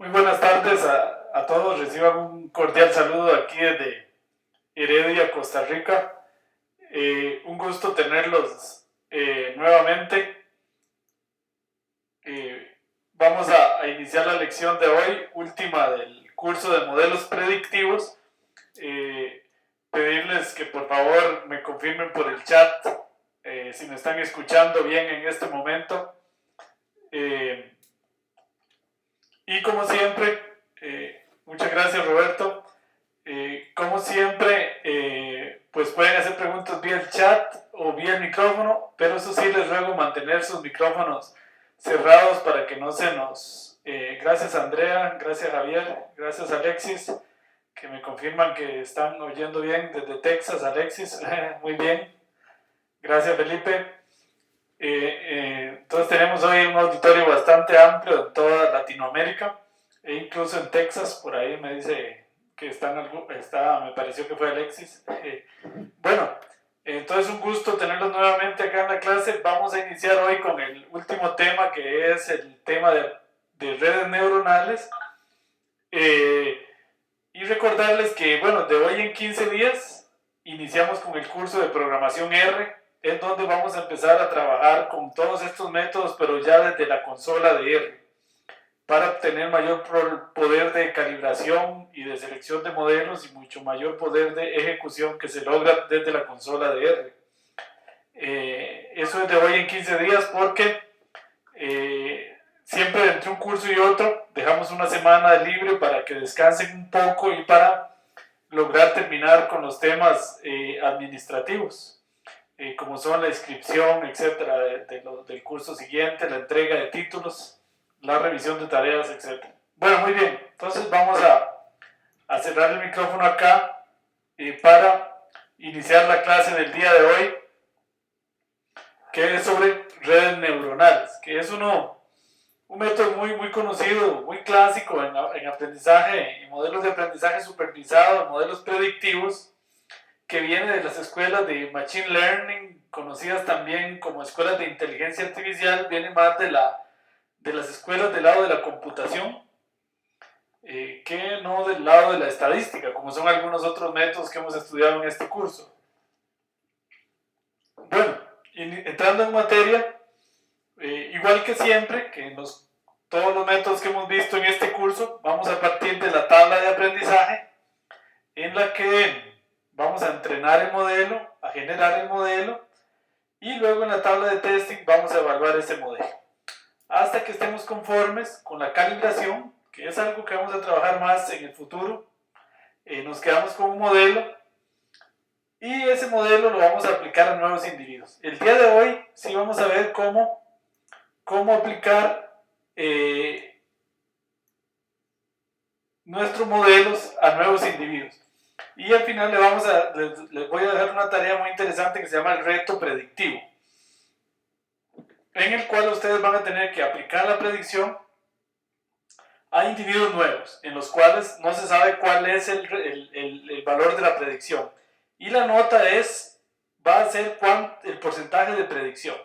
Muy buenas tardes a todos. Reciban un cordial saludo aquí desde Heredia, Costa Rica. Un gusto tenerlos nuevamente. Vamos a iniciar la lección de hoy, última del curso de modelos predictivos. Pedirles que por favor me confirmen por el chat si me están escuchando bien en este momento. Y como siempre, muchas gracias Roberto. Como siempre, pues pueden hacer preguntas vía el chat o vía el micrófono, pero eso sí les ruego mantener sus micrófonos cerrados para que no se nos... gracias Andrea, gracias Javier, gracias Alexis, que me confirman que están oyendo bien desde Texas, Alexis, muy bien, gracias Felipe. Entonces tenemos hoy un auditorio bastante amplio en toda Latinoamérica e incluso en Texas, por ahí me dice que me pareció que fue Alexis. Bueno, entonces un gusto tenerlos nuevamente acá en la clase. Vamos a iniciar hoy con el último tema, que es el tema de redes neuronales. Y recordarles que, bueno, de hoy en 15 días iniciamos con el curso de programación R, en donde vamos a empezar a trabajar con todos estos métodos, pero ya desde la consola de R, para obtener mayor poder de calibración y de selección de modelos y mucho mayor poder de ejecución que se logra desde la consola de R. Eso es de hoy en 15 días porque siempre entre un curso y otro dejamos una semana libre para que descansen un poco y para lograr terminar con los temas administrativos. Como son la inscripción, etcétera, del curso siguiente, la entrega de títulos, la revisión de tareas, etcétera. Bueno, muy bien, entonces vamos a cerrar el micrófono acá para iniciar la clase del día de hoy, que es sobre redes neuronales, que es un método muy conocido, muy clásico en aprendizaje, en modelos de aprendizaje supervisado, modelos predictivos, que viene de las escuelas de Machine Learning, conocidas también como escuelas de inteligencia artificial, viene más de las escuelas del lado de la computación, que no del lado de la estadística, como son algunos otros métodos que hemos estudiado en este curso. Bueno, entrando en materia, igual que siempre, que en todos los métodos que hemos visto en este curso, vamos a partir de la tabla de aprendizaje, en la que vamos a entrenar el modelo, a generar el modelo, y luego en la tabla de testing vamos a evaluar ese modelo. Hasta que estemos conformes con la calibración, que es algo que vamos a trabajar más en el futuro, nos quedamos con un modelo, y ese modelo lo vamos a aplicar a nuevos individuos. El día de hoy sí vamos a ver cómo aplicar nuestros modelos a nuevos individuos. Y al final les voy a dejar una tarea muy interesante que se llama el reto predictivo, en el cual ustedes van a tener que aplicar la predicción a individuos nuevos, en los cuales no se sabe cuál es el valor de la predicción. Y la nota va a ser el porcentaje de predicción.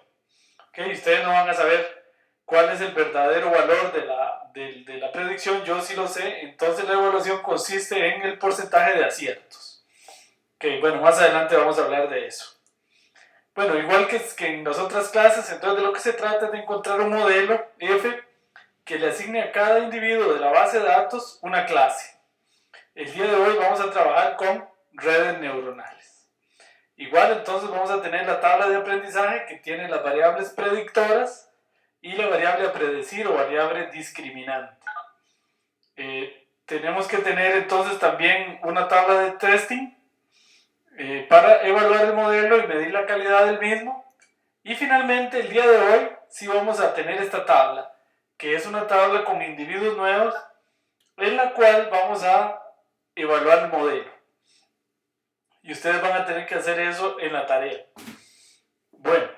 ¿Okay? Ustedes no van a saber cuál es el verdadero valor de la predicción, yo sí lo sé. Entonces la evaluación consiste en el porcentaje de aciertos. Okay, bueno, más adelante vamos a hablar de eso. Bueno, igual que en las otras clases, entonces de lo que se trata es de encontrar un modelo F que le asigne a cada individuo de la base de datos una clase. El día de hoy vamos a trabajar con redes neuronales. Igual entonces vamos a tener la tabla de aprendizaje que tiene las variables predictoras y la variable a predecir o variable discriminante. Tenemos que tener entonces también una tabla de testing para evaluar el modelo y medir la calidad del mismo. Y finalmente el día de hoy sí vamos a tener esta tabla, que es una tabla con individuos nuevos en la cual vamos a evaluar el modelo. Y ustedes van a tener que hacer eso en la tarea. Bueno,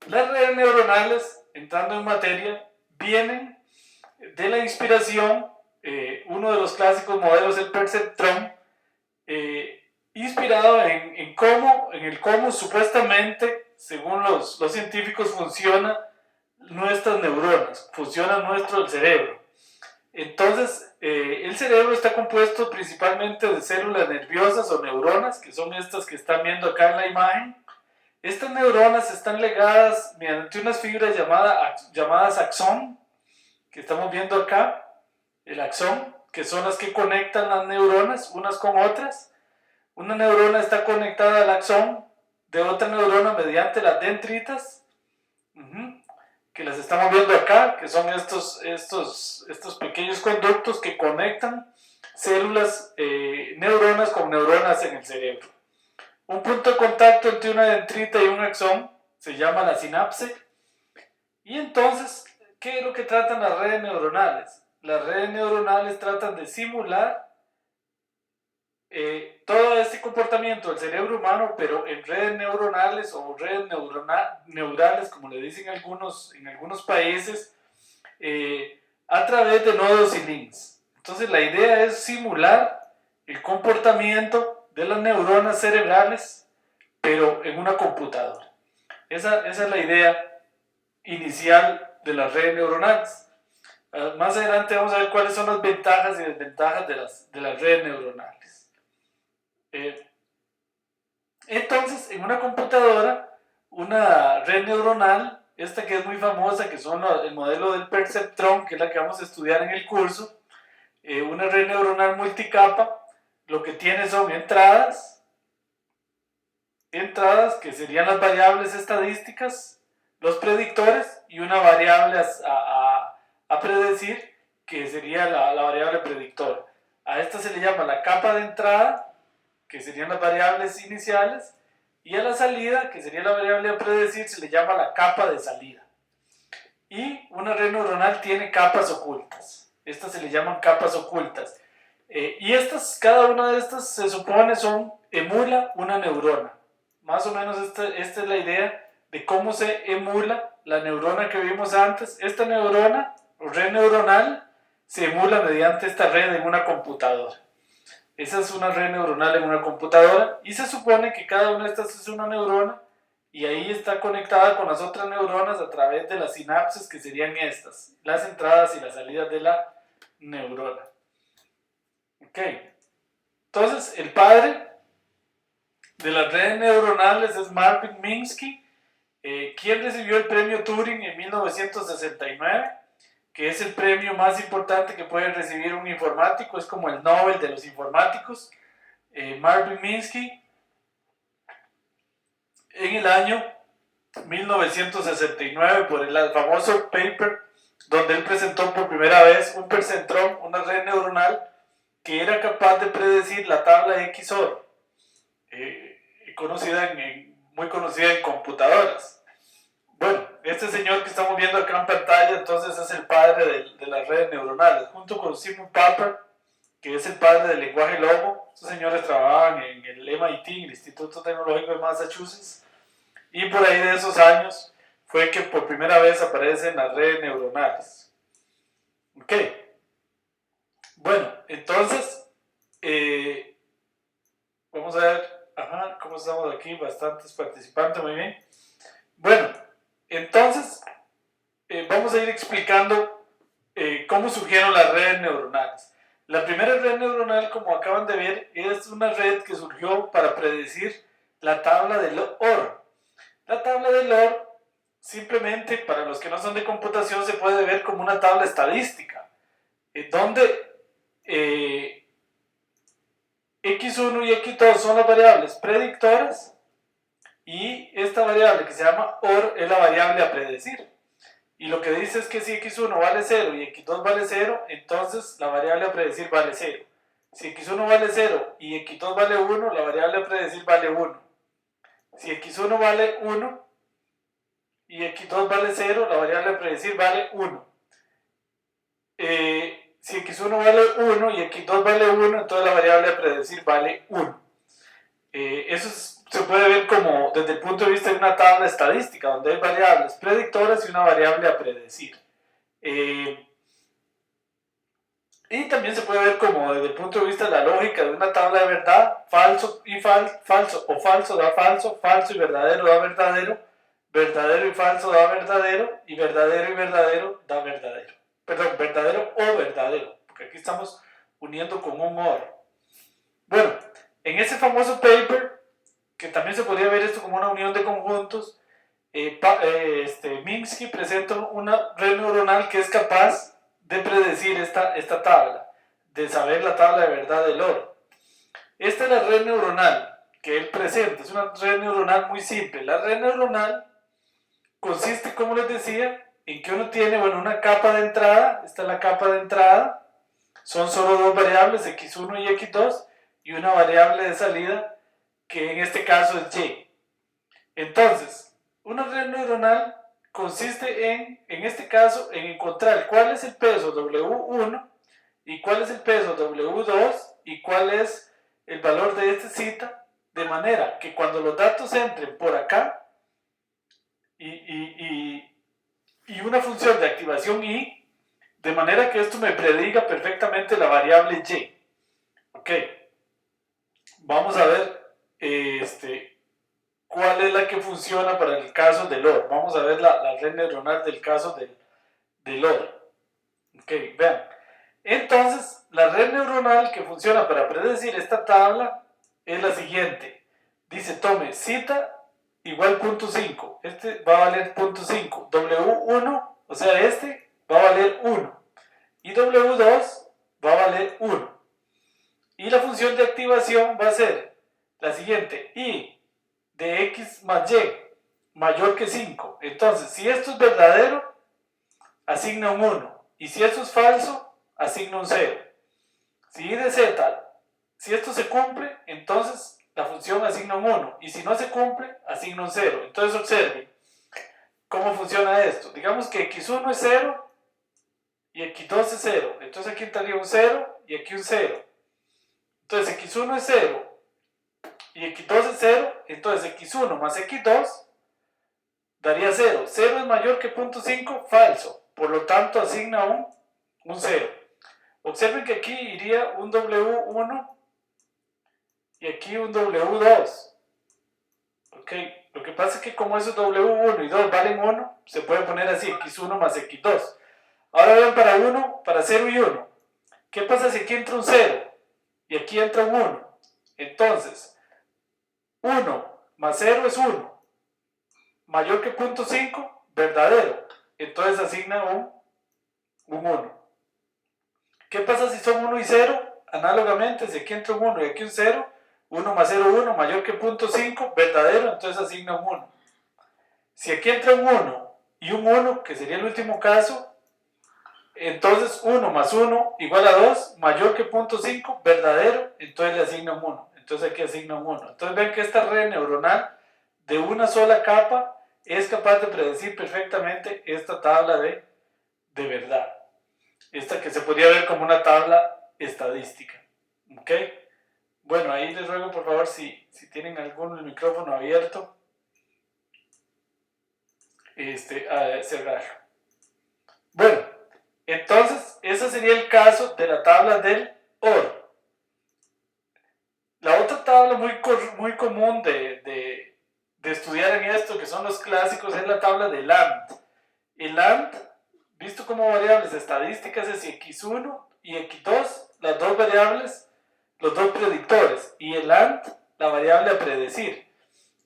las redes neuronales, entrando en materia, vienen de la inspiración, uno de los clásicos modelos, el perceptrón, inspirado en el cómo supuestamente, según los científicos, funcionan nuestras neuronas, funciona el cerebro. Entonces, el cerebro está compuesto principalmente de células nerviosas o neuronas, que son estas que están viendo acá en la imagen. Estas neuronas están ligadas mediante unas fibras llamadas axón, que estamos viendo acá, el axón, que son las que conectan las neuronas unas con otras. Una neurona está conectada al axón de otra neurona mediante las dendritas, que las estamos viendo acá, que son estos pequeños conductos que conectan células, neuronas con neuronas en el cerebro. Un punto de contacto entre una dendrita y un axón se llama la sinapse. Y entonces, ¿qué es lo que tratan las redes neuronales? Las redes neuronales tratan de simular todo este comportamiento del cerebro humano, pero en redes neuronales o redes neurales, como le dicen en algunos países, a través de nodos y links. Entonces la idea es simular el comportamiento de las neuronas cerebrales, pero en una computadora. Esa es la idea inicial de las redes neuronales. Más adelante vamos a ver cuáles son las ventajas y desventajas de las redes neuronales. Entonces, en una computadora, una red neuronal, esta que es muy famosa, que son el modelo del perceptrón, que es la que vamos a estudiar en el curso, una red neuronal multicapa, lo que tiene son entradas que serían las variables estadísticas, los predictores, y una variable a predecir, que sería la variable predictora. A esta se le llama la capa de entrada, que serían las variables iniciales, y a la salida, que sería la variable a predecir, se le llama la capa de salida. Y una red neuronal tiene capas ocultas. Estas se le llaman capas ocultas. Y cada una de estas se supone emula una neurona. Más o menos esta es la idea de cómo se emula la neurona que vimos antes. Esta neurona, o red neuronal, se emula mediante esta red en una computadora. Esa es una red neuronal en una computadora, y se supone que cada una de estas es una neurona, y ahí está conectada con las otras neuronas a través de las sinapses, que serían estas, las entradas y las salidas de la neurona. Ok, entonces el padre de las redes neuronales es Marvin Minsky, quien recibió el premio Turing en 1969, que es el premio más importante que puede recibir un informático, es como el Nobel de los informáticos. Marvin Minsky, en el año 1969, por el famoso paper donde él presentó por primera vez un percentrón, una red neuronal que era capaz de predecir la tabla de XOR, muy conocida en computadoras. Bueno, este señor que estamos viendo acá en pantalla, entonces es el padre de las redes neuronales, junto con Simon Popper, que es el padre del lenguaje Logo. Estos señores trabajaban en el MIT, el Instituto Tecnológico de Massachusetts, y por ahí de esos años fue que por primera vez aparecen las redes neuronales. Ok. Bueno, entonces, vamos a ver, cómo estamos aquí, bastantes participantes, muy bien. Bueno, entonces, vamos a ir explicando cómo surgieron las redes neuronales. La primera red neuronal, como acaban de ver, es una red que surgió para predecir la tabla del OR. La tabla del OR, simplemente, para los que no son de computación, se puede ver como una tabla estadística, donde X1 y X2 son las variables predictoras, y esta variable que se llama OR es la variable a predecir. Y lo que dice es que si X1 vale 0 y X2 vale 0, entonces la variable a predecir vale 0. Si X1 vale 0 y X2 vale 1, la variable a predecir vale 1. Si X1 vale 1 y X2 vale 0, la variable a predecir vale 1. Si X1 vale 1 y X2 vale 1, entonces la variable a predecir vale 1. Eso se puede ver como desde el punto de vista de una tabla estadística, donde hay variables predictoras y una variable a predecir. Y también se puede ver como desde el punto de vista de la lógica de una tabla de verdad, falso y falso, o falso da falso, falso y verdadero da verdadero, verdadero y falso da verdadero, y verdadero da verdadero. Perdón, verdadero o verdadero. aquí estamos uniendo con un OR. Bueno, en ese famoso paper, que también se podría ver esto como una unión de conjuntos, Minsky presenta una red neuronal que es capaz de predecir esta tabla, de saber la tabla de verdad del oro. Esta es la red neuronal que él presenta, es una red neuronal muy simple. La red neuronal consiste, como les decía, en que uno tiene, bueno, una capa de entrada, esta es la capa de entrada, son solo dos variables, x1 y x2, y una variable de salida, que en este caso es y. Entonces, una red neuronal consiste en este caso, en encontrar cuál es el peso W1 y cuál es el peso W2 y cuál es el valor de este zeta, de manera que cuando los datos entren por acá y una función de activación y, de manera que esto me prediga perfectamente la variable y. Ok, vamos a ver cuál es la que funciona para el caso del OR. Vamos a ver la red neuronal del caso del OR. Ok, vean. Entonces, la red neuronal que funciona para predecir esta tabla es la siguiente. Dice, tome zeta igual 0.5. Este va a valer 0.5. W1, o sea, este va a valer 1. Y W2 va a valer 1. Y la función de activación va a ser la siguiente. Y de x más y mayor que 5. Entonces, si esto es verdadero, asigna un 1. Y si esto es falso, asigna un 0. Si y de z, si esto se cumple, entonces la función asigna un 1. Y si no se cumple, asigna un 0. Entonces observen cómo funciona esto. Digamos que x1 es 0 y x2 es 0. Entonces aquí entraría un 0 y aquí un 0. Entonces x1 es 0 y x2 es 0, entonces x1 más x2 daría 0. 0 es mayor que 0.5, falso. Por lo tanto, asigna un 0. Observen que aquí iría un W1 y aquí un W2. Ok, lo que pasa es que como esos W1 y 2 valen 1, se puede poner así, x1 más x2. Ahora vean para 0 y 1. ¿Qué pasa si aquí entra un 0 y aquí entra un 1? Entonces, 1 más 0 es 1. Mayor que 0.5, verdadero. Entonces asigna un 1. ¿Qué pasa si son 1 y 0? Análogamente, si aquí entra un 1 y aquí un 0, 1 más 0, 1, mayor que 0.5, verdadero, entonces asigna un 1. Si aquí entra un 1 y un 1, que sería el último caso, entonces 1 más 1 igual a 2, mayor que 0.5, verdadero, entonces le asigna un 1. Entonces aquí asigna un 1. Entonces ven que esta red neuronal de una sola capa es capaz de predecir perfectamente esta tabla de verdad. Esta que se podría ver como una tabla estadística. ¿Ok? Bueno, ahí les ruego por favor si tienen algún micrófono abierto, a cerrarlo. Bueno, entonces ese sería el caso de la tabla del OR. La otra tabla muy común de estudiar en esto, que son los clásicos, es la tabla del AND. El AND, visto como variables estadísticas, es x1 y x2, las dos variables, los dos predictores, y el AND, la variable a predecir.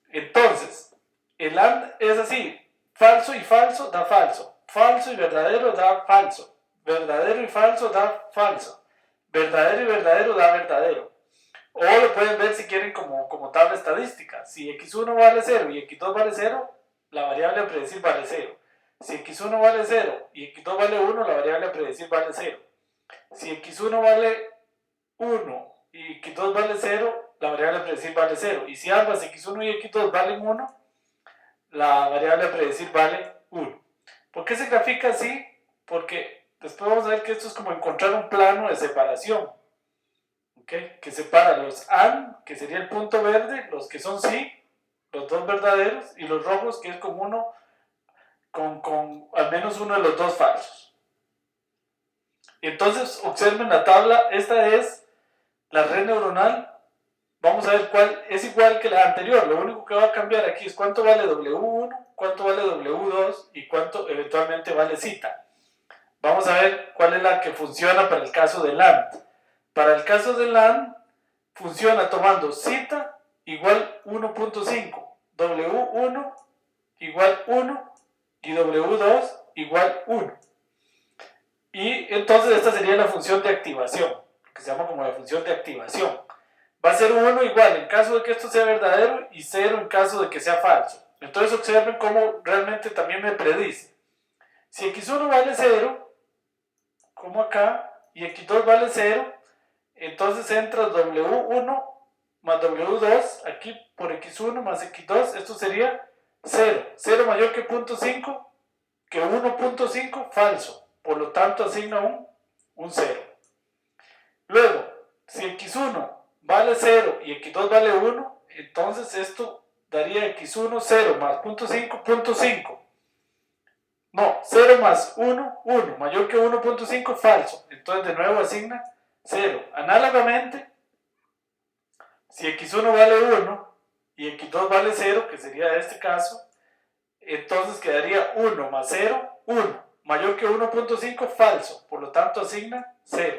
Entonces, el AND es así, falso y falso da falso, falso y verdadero da falso, verdadero y falso da falso, verdadero y verdadero da verdadero. O lo pueden ver si quieren como tabla estadística. Si x1 vale 0 y x2 vale 0, la variable a predecir vale 0. Si x1 vale 0 y x2 vale 1, la variable a predecir vale 0. Si x1 vale 1 y x2 vale 0, la variable a predecir vale 0. Y si ambas x1 y x2 valen 1, la variable a predecir vale 1. ¿Por qué se grafica así? Porque después vamos a ver que esto es como encontrar un plano de separación. ¿Okay? Que separa los AND, que sería el punto verde, los que son sí, los dos verdaderos, y los rojos, que es con uno, con al menos uno de los dos falsos. Entonces, observen la tabla, esta es la red neuronal. Vamos a ver cuál es igual que la anterior. Lo único que va a cambiar aquí es cuánto vale W1, cuánto vale W2 y cuánto eventualmente vale zeta. vamos a ver cuál es la que funciona para el caso del AND. Para el caso del AND, funciona tomando cita igual 1.5, W1 igual 1 y W2 igual 1. Y entonces esta sería la función de activación, que se llama como la función de activación. Va a ser 1 igual en caso de que esto sea verdadero y 0 en caso de que sea falso. Entonces observen cómo realmente también me predice. Si x1 vale 0, como acá, y x2 vale 0, entonces entra W1 más W2, aquí por x1 más x2, esto sería 0. 0 mayor que 0.5, que 1.5, falso. Por lo tanto asigna un 0. Luego, si x1 vale 0 y x2 vale 1, entonces esto daría x1 0 más 0.5, 0.5. No, 0 más 1, 1, mayor que 1.5, falso. Entonces de nuevo asigna 0. Análogamente, si x1 vale 1 y x2 vale 0, que sería este caso, entonces quedaría 1 más 0, 1. Mayor que 1.5, falso. Por lo tanto asigna 0.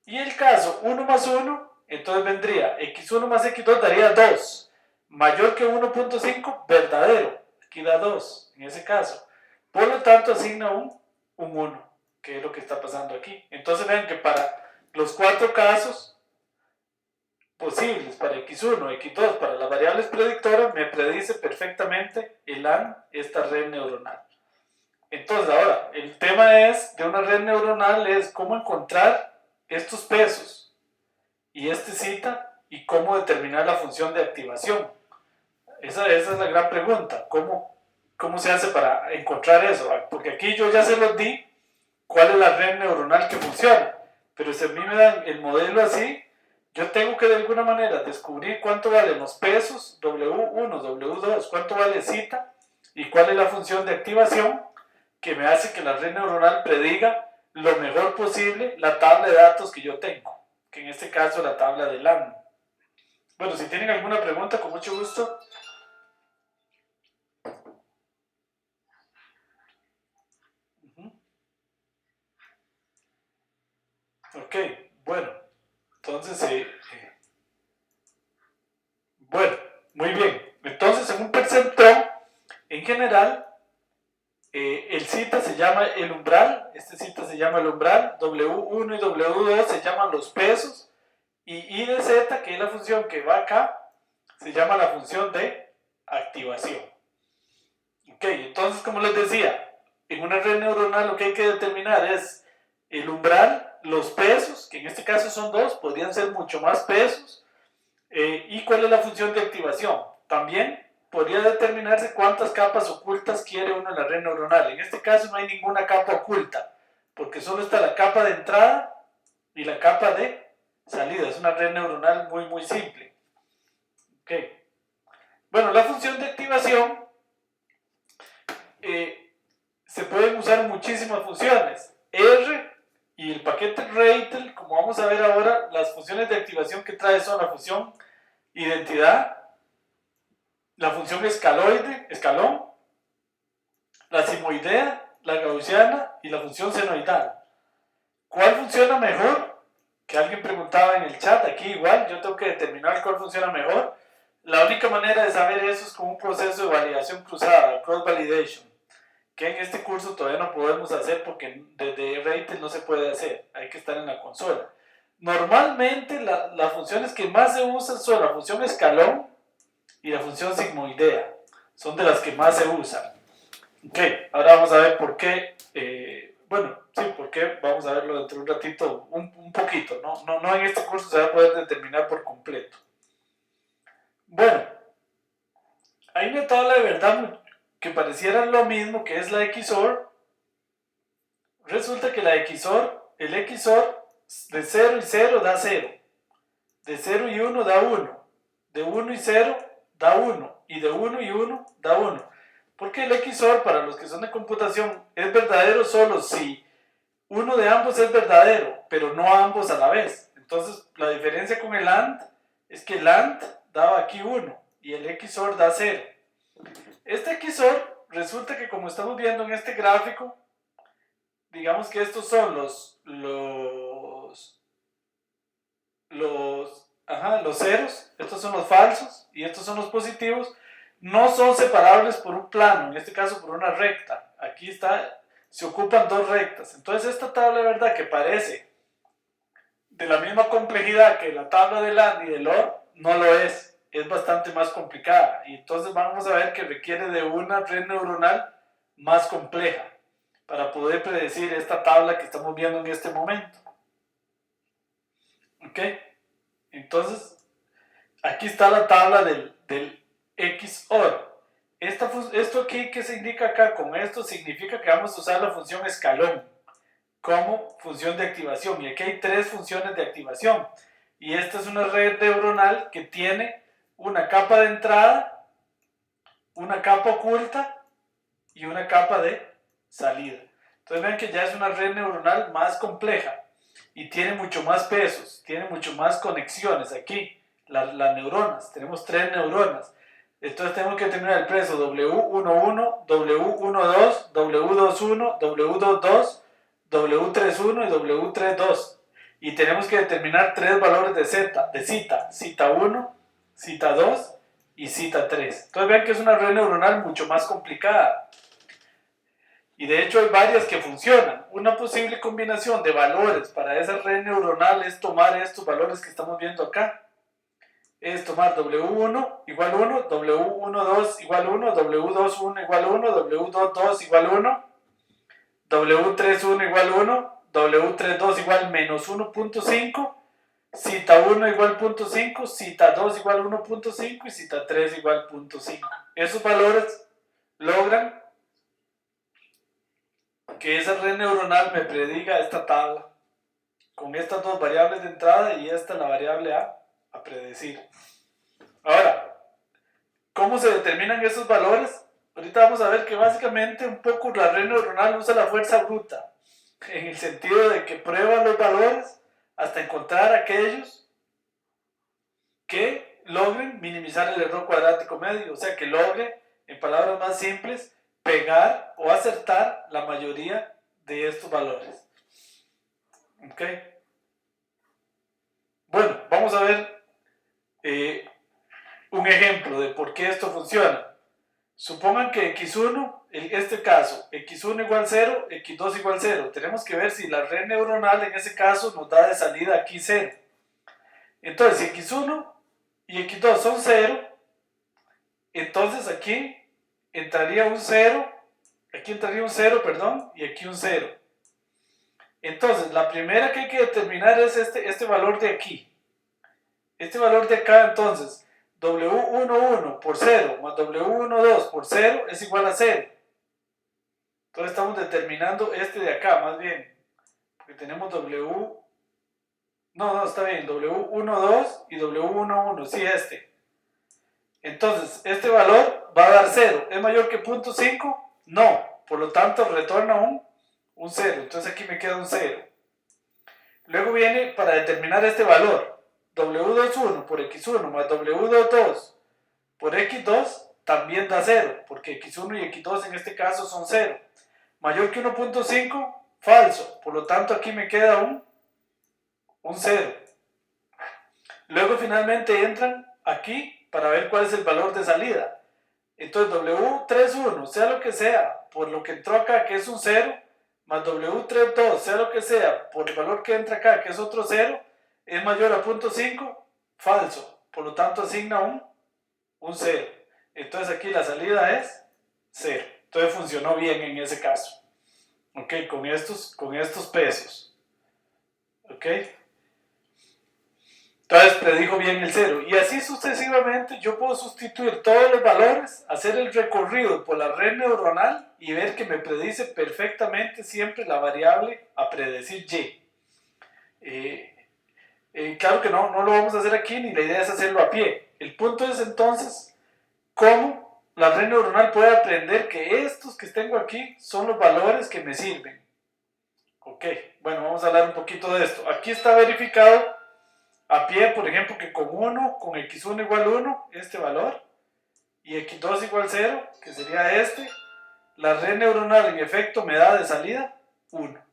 Y el caso 1 más 1, entonces vendría x1 más x2 daría 2. Mayor que 1.5, verdadero. Aquí da 2 en ese caso. Por lo tanto asigna un 1, que es lo que está pasando aquí. Entonces vean que para los 4 casos posibles, para x1, x2, para las variables predictoras, me predice perfectamente el AND, esta red neuronal. Entonces ahora, el tema de una red neuronal es cómo encontrar estos pesos y este cita y cómo determinar la función de activación. Esa es la gran pregunta, ¿cómo se hace para encontrar eso? Porque aquí yo ya se los di cuál es la red neuronal que funciona, pero si a mí me dan el modelo así, yo tengo que de alguna manera descubrir cuánto valen los pesos, W1, W2, cuánto vale cita y cuál es la función de activación que me hace que la red neuronal prediga lo mejor posible la tabla de datos que yo tengo, que en este caso es la tabla de LAN. Bueno, si tienen alguna pregunta, con mucho gusto. Ok, bueno, entonces, bueno, muy bien. Entonces, en un perceptrón, en general, el cita se llama el umbral, este cita se llama el umbral, W1 y W2 se llaman los pesos, y I de Z, que es la función que va acá, se llama la función de activación. Ok, entonces como les decía, en una red neuronal lo que hay que determinar es el umbral, los pesos, que en este caso son 2, podrían ser mucho más pesos, y cuál es la función de activación. También podría determinarse cuántas capas ocultas quiere uno en la red neuronal. En este caso no hay ninguna capa oculta, porque solo está la capa de entrada y la capa de salida. Es una red neuronal muy, muy simple. Okay. Bueno, la función de activación, se pueden usar muchísimas funciones. R y el paquete RATL, como vamos a ver ahora, las funciones de activación que trae son la función identidad, la función escalón, la simoidea, la gaussiana y la función senoidal. ¿Cuál funciona mejor? Que alguien preguntaba en el chat, aquí igual, yo tengo que determinar cuál funciona mejor. La única manera de saber eso es con un proceso de validación cruzada, cross validation, que en este curso todavía no podemos hacer porque desde RATL no se puede hacer, hay que estar en la consola. Normalmente las funciones que más se usan son la función escalón y la función sigmoidea, son de las que más se usan. Ok, ahora vamos a ver por qué, bueno, sí, por qué, vamos a verlo dentro de un ratito, un poquito, no en este curso se va a poder determinar por completo. Bueno, hay una tabla de verdad que pareciera lo mismo, que es la XOR. Resulta que la XOR, el XOR de 0 y 0 da 0, de 0 y 1 da 1, de 1 y 0 da 1, y de 1 y 1 da 1. Porque el XOR, para los que son de computación, es verdadero solo si uno de ambos es verdadero, pero no ambos a la vez. Entonces, la diferencia con el AND es que el AND daba aquí 1 y el XOR da 0. Este XOR resulta que, como estamos viendo en este gráfico, digamos que estos son los ceros, estos son los falsos y estos son los positivos, no son separables por un plano, en este caso por una recta. Aquí está, se ocupan dos rectas. Entonces esta tabla de verdad que parece de la misma complejidad que la tabla del AND y del OR, no lo es bastante más complicada. Y entonces vamos a ver que requiere de una red neuronal más compleja para poder predecir esta tabla que estamos viendo en este momento. ¿Ok? Entonces, aquí está la tabla del XOR. Esto aquí que se indica acá con esto significa que vamos a usar la función escalón como función de activación. Y aquí hay tres funciones de activación. Y esta es una red neuronal que tiene una capa de entrada, una capa oculta y una capa de salida. Entonces ven que ya es una red neuronal más compleja y tiene mucho más pesos, tiene mucho más conexiones aquí. Las neuronas, tenemos tres neuronas. Entonces tenemos que determinar el peso W11, W12, W21, W22, W31 y W32. Y tenemos que determinar tres valores de cita, cita 1, cita 2 y cita 3. Entonces vean que es una red neuronal mucho más complicada. Y de hecho hay varias que funcionan. Una posible combinación de valores para esa red neuronal es tomar estos valores que estamos viendo acá. Es tomar W1 igual 1, W12 igual 1, W21 igual 1, W22 igual 1, W31 igual 1, W32 igual menos 1.5, cita 1 igual 0.5, cita 2 igual 1.5 y cita 3 igual 0.5. Esos valores logran que esa red neuronal me prediga esta tabla con estas dos variables de entrada y esta la variable a predecir. Ahora, ¿cómo se determinan esos valores? Ahorita vamos a ver que básicamente un poco la red neuronal usa la fuerza bruta, en el sentido de que prueba los valores hasta encontrar aquellos que logren minimizar el error cuadrático medio, o sea, que logre, en palabras más simples, pegar o acertar la mayoría de estos valores. ¿Ok? Bueno, vamos a ver un ejemplo de por qué esto funciona. Supongan que x1, en este caso, x1 igual 0, x2 igual 0. Tenemos que ver si la red neuronal en ese caso nos da de salida aquí 0. Entonces, si x1 y x2 son 0, entonces aquí entraría un 0, aquí entraría un 0, perdón, y aquí un 0. Entonces, la primera que hay que determinar es este valor de aquí. Este valor de acá, entonces, W11 por 0 más W12 por 0 es igual a 0. Entonces estamos determinando este de acá, más bien. Porque tenemos No, está bien, W12 y W11, sí, este. Entonces, este valor va a dar 0. ¿Es mayor que 0.5? No. Por lo tanto, retorna un 0. Entonces aquí me queda un 0. Luego viene para determinar este valor. W21 por X1 más W22 por X2 también da 0, porque X1 y X2 en este caso son 0. Mayor que 1.5, falso. Por lo tanto, aquí me queda un 0. Luego finalmente entran aquí para ver cuál es el valor de salida. Entonces W31, sea lo que sea, por lo que entró acá, que es un 0, más W32, sea lo que sea, por el valor que entra acá, que es otro 0, es mayor a 0.5, falso. Por lo tanto, asigna un 0. Entonces aquí la salida es 0. Entonces funcionó bien en ese caso. ¿Ok? Con estos pesos. ¿Ok? Entonces predijo bien el 0. Y así sucesivamente yo puedo sustituir todos los valores, hacer el recorrido por la red neuronal y ver que me predice perfectamente siempre la variable a predecir y. Claro que no lo vamos a hacer aquí, ni la idea es hacerlo a pie. El punto es entonces cómo la red neuronal puede aprender que estos que tengo aquí son los valores que me sirven. Ok, bueno, vamos a hablar un poquito de esto. Aquí está verificado a pie, por ejemplo, que con x1 igual 1, este valor, y x2 igual 0, que sería este, la red neuronal en efecto me da de salida 1.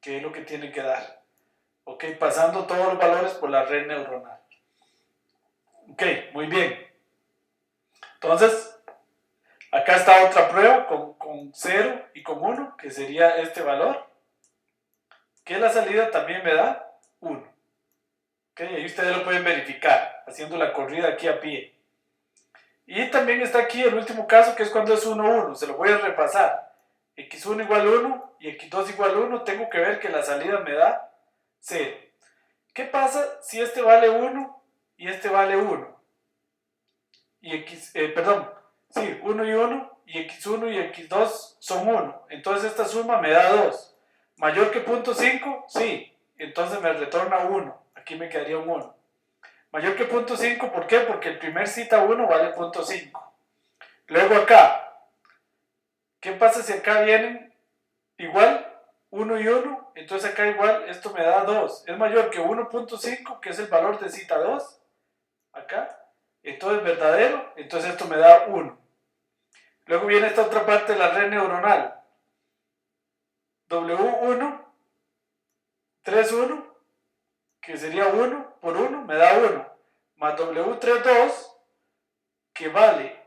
que es lo que tiene que dar. Ok, pasando todos los valores por la red neuronal. Ok, muy bien. Entonces, acá está otra prueba con 0 y con 1, que sería este valor, que la salida también me da 1. Ok, ahí ustedes lo pueden verificar, haciendo la corrida aquí a pie. Y también está aquí el último caso, que es cuando es 1, 1. Se lo voy a repasar. x1 igual 1 y x2 igual 1, tengo que ver que la salida me da 0. ¿Qué pasa si este vale 1 y este vale 1? Y sí, 1 y 1, y x1 y x2 son 1. Entonces esta suma me da 2. ¿Mayor que 0.5? Sí. Entonces me retorna 1. Aquí me quedaría un 1. Mayor que 0.5, ¿por qué? Porque el primer cita 1 vale 0.5. Luego acá, ¿qué pasa si acá vienen igual? 1 y 1, entonces acá igual, esto me da 2. Es mayor que 1.5, que es el valor de cita 2. Acá. Entonces verdadero, entonces esto me da 1. Luego viene esta otra parte de la red neuronal. W1, 3,1, que sería 1 por 1, me da 1. Más W32, que vale,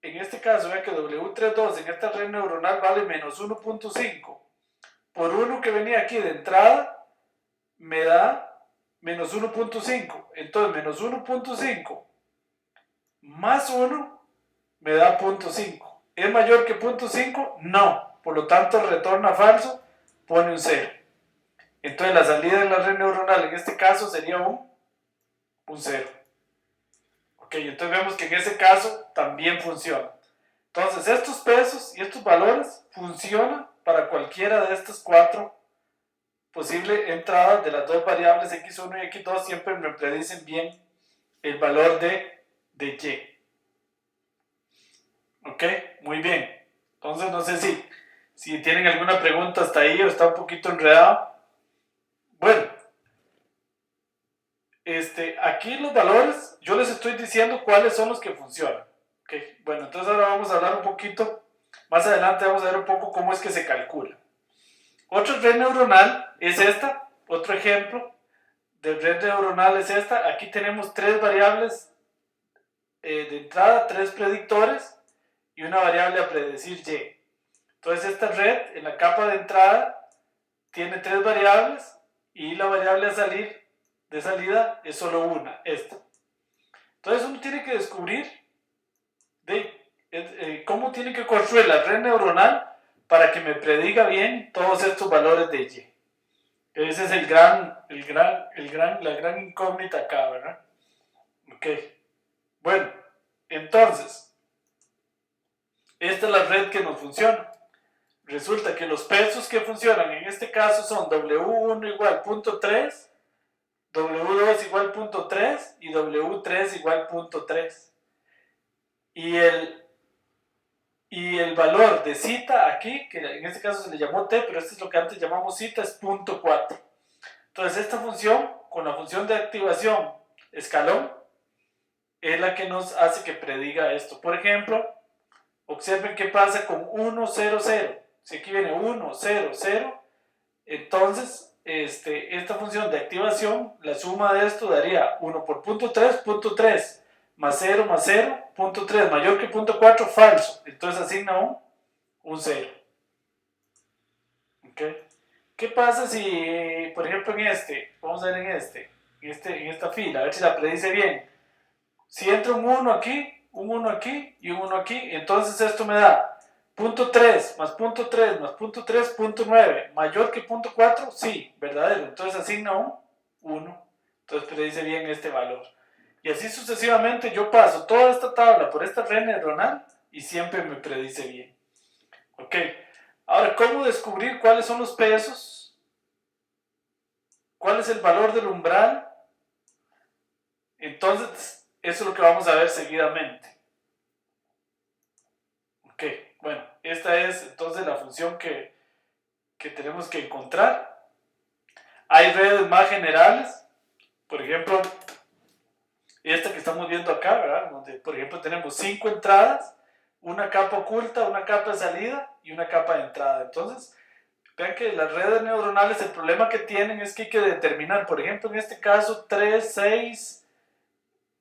en este caso, vean que W32 en esta red neuronal vale menos 1.5. Por 1 que venía aquí de entrada, me da menos 1.5. Entonces, menos 1.5 más 1 me da 0.5. ¿Es mayor que 0.5? No. Por lo tanto, retorna falso, pone un 0. Entonces, la salida de la red neuronal en este caso sería un 0. Ok, entonces vemos que en ese caso también funciona. Entonces, estos pesos y estos valores funcionan para cualquiera de estas 4 posibles entradas de las dos variables x1 y x2. Siempre me predicen bien el valor de y. Ok, muy bien. Entonces, no sé si tienen alguna pregunta hasta ahí o está un poquito enredado. Bueno, aquí los valores, yo les estoy diciendo cuáles son los que funcionan. Okay. Bueno, entonces ahora vamos a hablar un poquito, más adelante vamos a ver un poco cómo es que se calcula. Otra red neuronal es esta, otro ejemplo de red neuronal es esta. Aquí tenemos 3 variables de entrada, 3 predictores y una variable a predecir y. Entonces esta red en la capa de entrada tiene 3 variables y la variable de salida es solo una, esta. Entonces uno tiene que descubrir cómo tiene que construir la red neuronal para que me prediga bien todos estos valores de y. Ese es la gran incógnita acá, ¿verdad? Ok. Bueno, entonces, esta es la red que nos funciona. Resulta que los pesos que funcionan en este caso son W1 igual 0.3, W2 igual 0.3 y W3 igual 0.3. Y el valor de cita aquí, que en este caso se le llamó t, pero esto es lo que antes llamamos cita, es 0.4. Entonces esta función, con la función de activación escalón, es la que nos hace que prediga esto. Por ejemplo, observen qué pasa con 1, 0, 0. Si aquí viene 1, 0, 0, entonces esta función de activación, la suma de esto daría 1 por 0.3, 0.3, más 0, más 0, 0.3, mayor que 0.4, falso. Entonces asigna un 0. ¿Okay? ¿Qué pasa si, por ejemplo, vamos a ver en esta fila, a ver si la predice bien. Si entra un 1 aquí y un 1 aquí, entonces esto me da 0.3 más 0.3 más 0.3, 0.9, mayor que 0.4, sí, verdadero. Entonces asigna un 1. Entonces predice bien este valor. Y así sucesivamente yo paso toda esta tabla por esta red neuronal y siempre me predice bien. Ok. Ahora, ¿cómo descubrir cuáles son los pesos? ¿Cuál es el valor del umbral? Entonces, eso es lo que vamos a ver seguidamente. Ok, bueno, esta es entonces la función que tenemos que encontrar. Hay redes más generales, por ejemplo, esta que estamos viendo acá, ¿verdad? Donde, por ejemplo, tenemos 5 entradas, una capa oculta, una capa de salida y una capa de entrada. Entonces, Vean que las redes neuronales, el problema que tienen es que hay que determinar, por ejemplo, en este caso, 3, 6,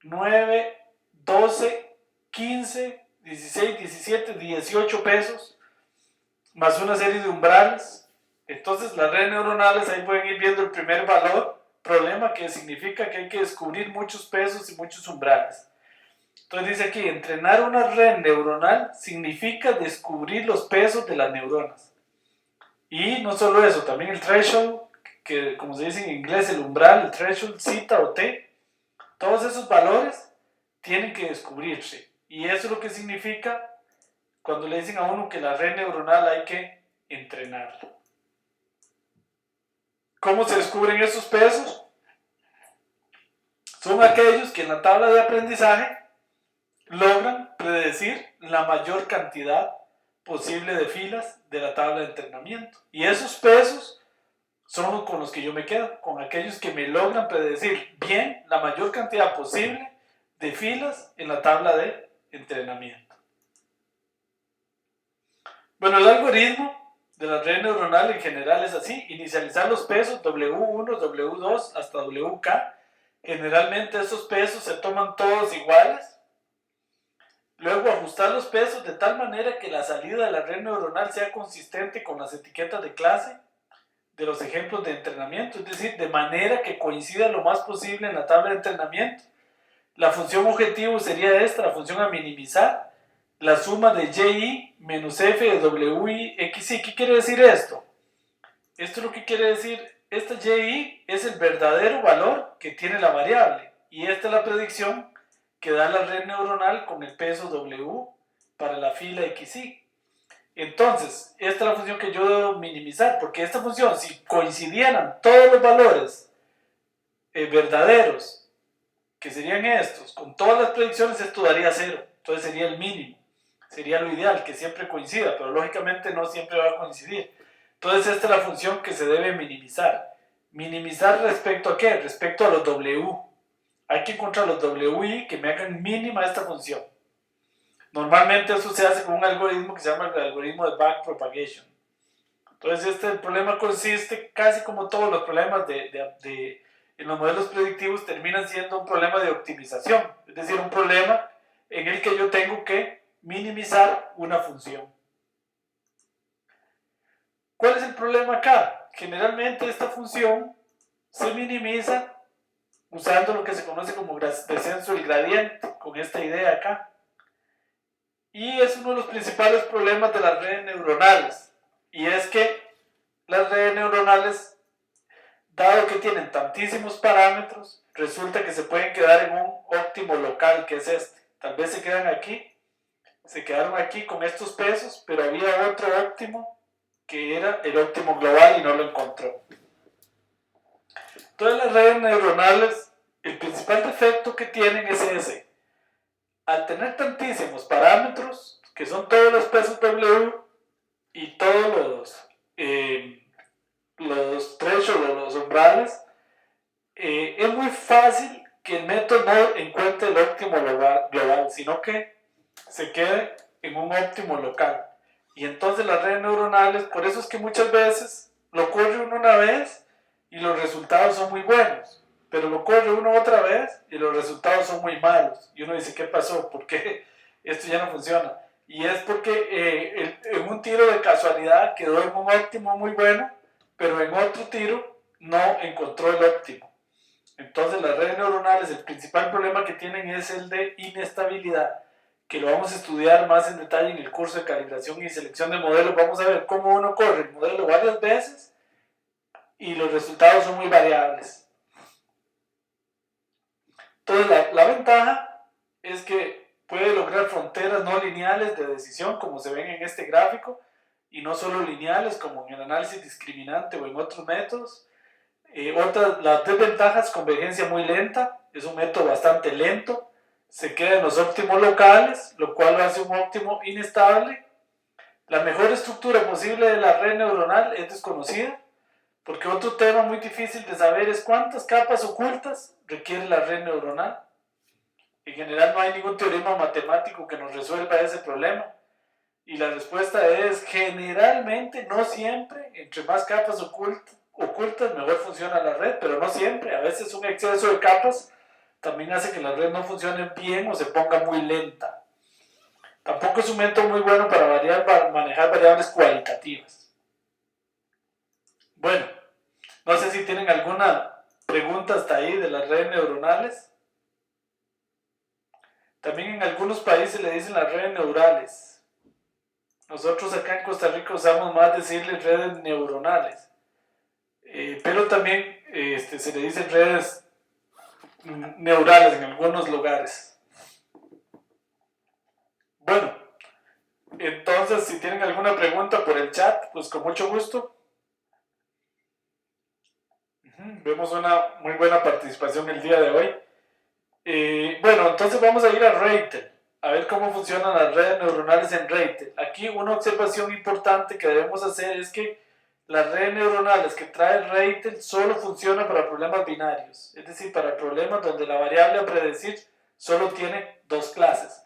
9, 12, 15, 16, 17, 18 pesos, más una serie de umbrales. Entonces las redes neuronales, ahí pueden ir viendo el primer valor, problema que significa que hay que descubrir muchos pesos y muchos umbrales. Entonces dice aquí, entrenar una red neuronal significa descubrir los pesos de las neuronas. Y no solo eso, también el threshold, que como se dice en inglés, el umbral, el threshold, zeta o t, todos esos valores tienen que descubrirse. Y eso es lo que significa cuando le dicen a uno que la red neuronal hay que entrenarla. ¿Cómo se descubren esos pesos? Son aquellos que en la tabla de aprendizaje logran predecir la mayor cantidad posible de filas de la tabla de entrenamiento. Y esos pesos son con los que yo me quedo, con aquellos que me logran predecir bien la mayor cantidad posible de filas en la tabla de entrenamiento. Bueno, el algoritmo de la red neuronal en general es así: inicializar los pesos W1, W2 hasta WK. Generalmente esos pesos se toman todos iguales. Luego ajustar los pesos de tal manera que la salida de la red neuronal sea consistente con las etiquetas de clase de los ejemplos de entrenamiento, es decir, de manera que coincida lo más posible en la tabla de entrenamiento. La función objetivo sería esta, la función a minimizar, la suma de yi menos f de wi xi. ¿Qué quiere decir esto? Esto es lo que quiere decir, esta yi es el verdadero valor que tiene la variable, y esta es la predicción que da la red neuronal con el peso w para la fila xi. Entonces, esta es la función que yo debo minimizar, porque esta función, si coincidieran todos los valores verdaderos, que serían estos, con todas las predicciones, esto daría 0. Entonces sería el mínimo, sería lo ideal, que siempre coincida, pero lógicamente no siempre va a coincidir. Entonces esta es la función que se debe minimizar. ¿Minimizar respecto a qué? Respecto a los w. Hay que encontrar los wi que me hagan mínima esta función. Normalmente eso se hace con un algoritmo que se llama el algoritmo de backpropagation. Entonces el problema consiste, casi como todos los problemas en los modelos predictivos, terminan siendo un problema de optimización, es decir, un problema en el que yo tengo que minimizar una función. ¿Cuál es el problema acá? Generalmente esta función se minimiza usando lo que se conoce como descenso del gradiente, con esta idea acá. Y es uno de los principales problemas de las redes neuronales. Y es que las redes neuronales, dado que tienen tantísimos parámetros, resulta que se pueden quedar en un óptimo local, que es este. Tal vez se quedan aquí, se quedaron aquí con estos pesos, pero había otro óptimo que era el óptimo global y no lo encontró. Entonces las redes neuronales, el principal defecto que tienen es ese. Al tener tantísimos parámetros, que son todos los pesos W y todos los thresholds o los umbrales, es muy fácil que el método no encuentre el óptimo global, sino que se quede en un óptimo local. Y entonces las redes neuronales, por eso es que muchas veces lo corre uno una vez y los resultados son muy buenos, pero lo corre uno otra vez y los resultados son muy malos. Y uno dice, ¿qué pasó? ¿Por qué esto ya no funciona? Y es porque en un tiro de casualidad quedó en un óptimo muy bueno, pero en otro tiro no encontró el óptimo. Entonces las redes neuronales, el principal problema que tienen es el de inestabilidad, que lo vamos a estudiar más en detalle en el curso de calibración y selección de modelos. Vamos a ver cómo uno corre el modelo varias veces y los resultados son muy variables. Entonces la ventaja es que puede lograr fronteras no lineales de decisión, como se ven en este gráfico, y no solo lineales, como en el análisis discriminante o en otros métodos. Las desventajas: convergencia muy lenta, es un método bastante lento, se queda en los óptimos locales, lo cual lo hace un óptimo inestable. La mejor estructura posible de la red neuronal es desconocida, porque otro tema muy difícil de saber es cuántas capas ocultas requiere la red neuronal. En general no hay ningún teorema matemático que nos resuelva ese problema. Y la respuesta es generalmente, no siempre, entre más capas ocultas mejor funciona la red, pero no siempre. A veces un exceso de capas también hace que la red no funcione bien o se ponga muy lenta. Tampoco es un método muy bueno para manejar variables cualitativas. Bueno, no sé si tienen alguna pregunta hasta ahí de las redes neuronales. También en algunos países le dicen las redes neurales. Nosotros acá en Costa Rica usamos más decirles redes neuronales. Pero también se le dicen redes neurales en algunos lugares. Bueno, entonces si tienen alguna pregunta por el chat, pues con mucho gusto. Vemos una muy buena participación el día de hoy. Bueno, entonces vamos a ir a REITEL, a ver cómo funcionan las redes neuronales en REITEL. Aquí una observación importante que debemos hacer es que las redes neuronales que trae REITEL solo funcionan para problemas binarios, es decir, para problemas donde la variable a predecir solo tiene dos clases.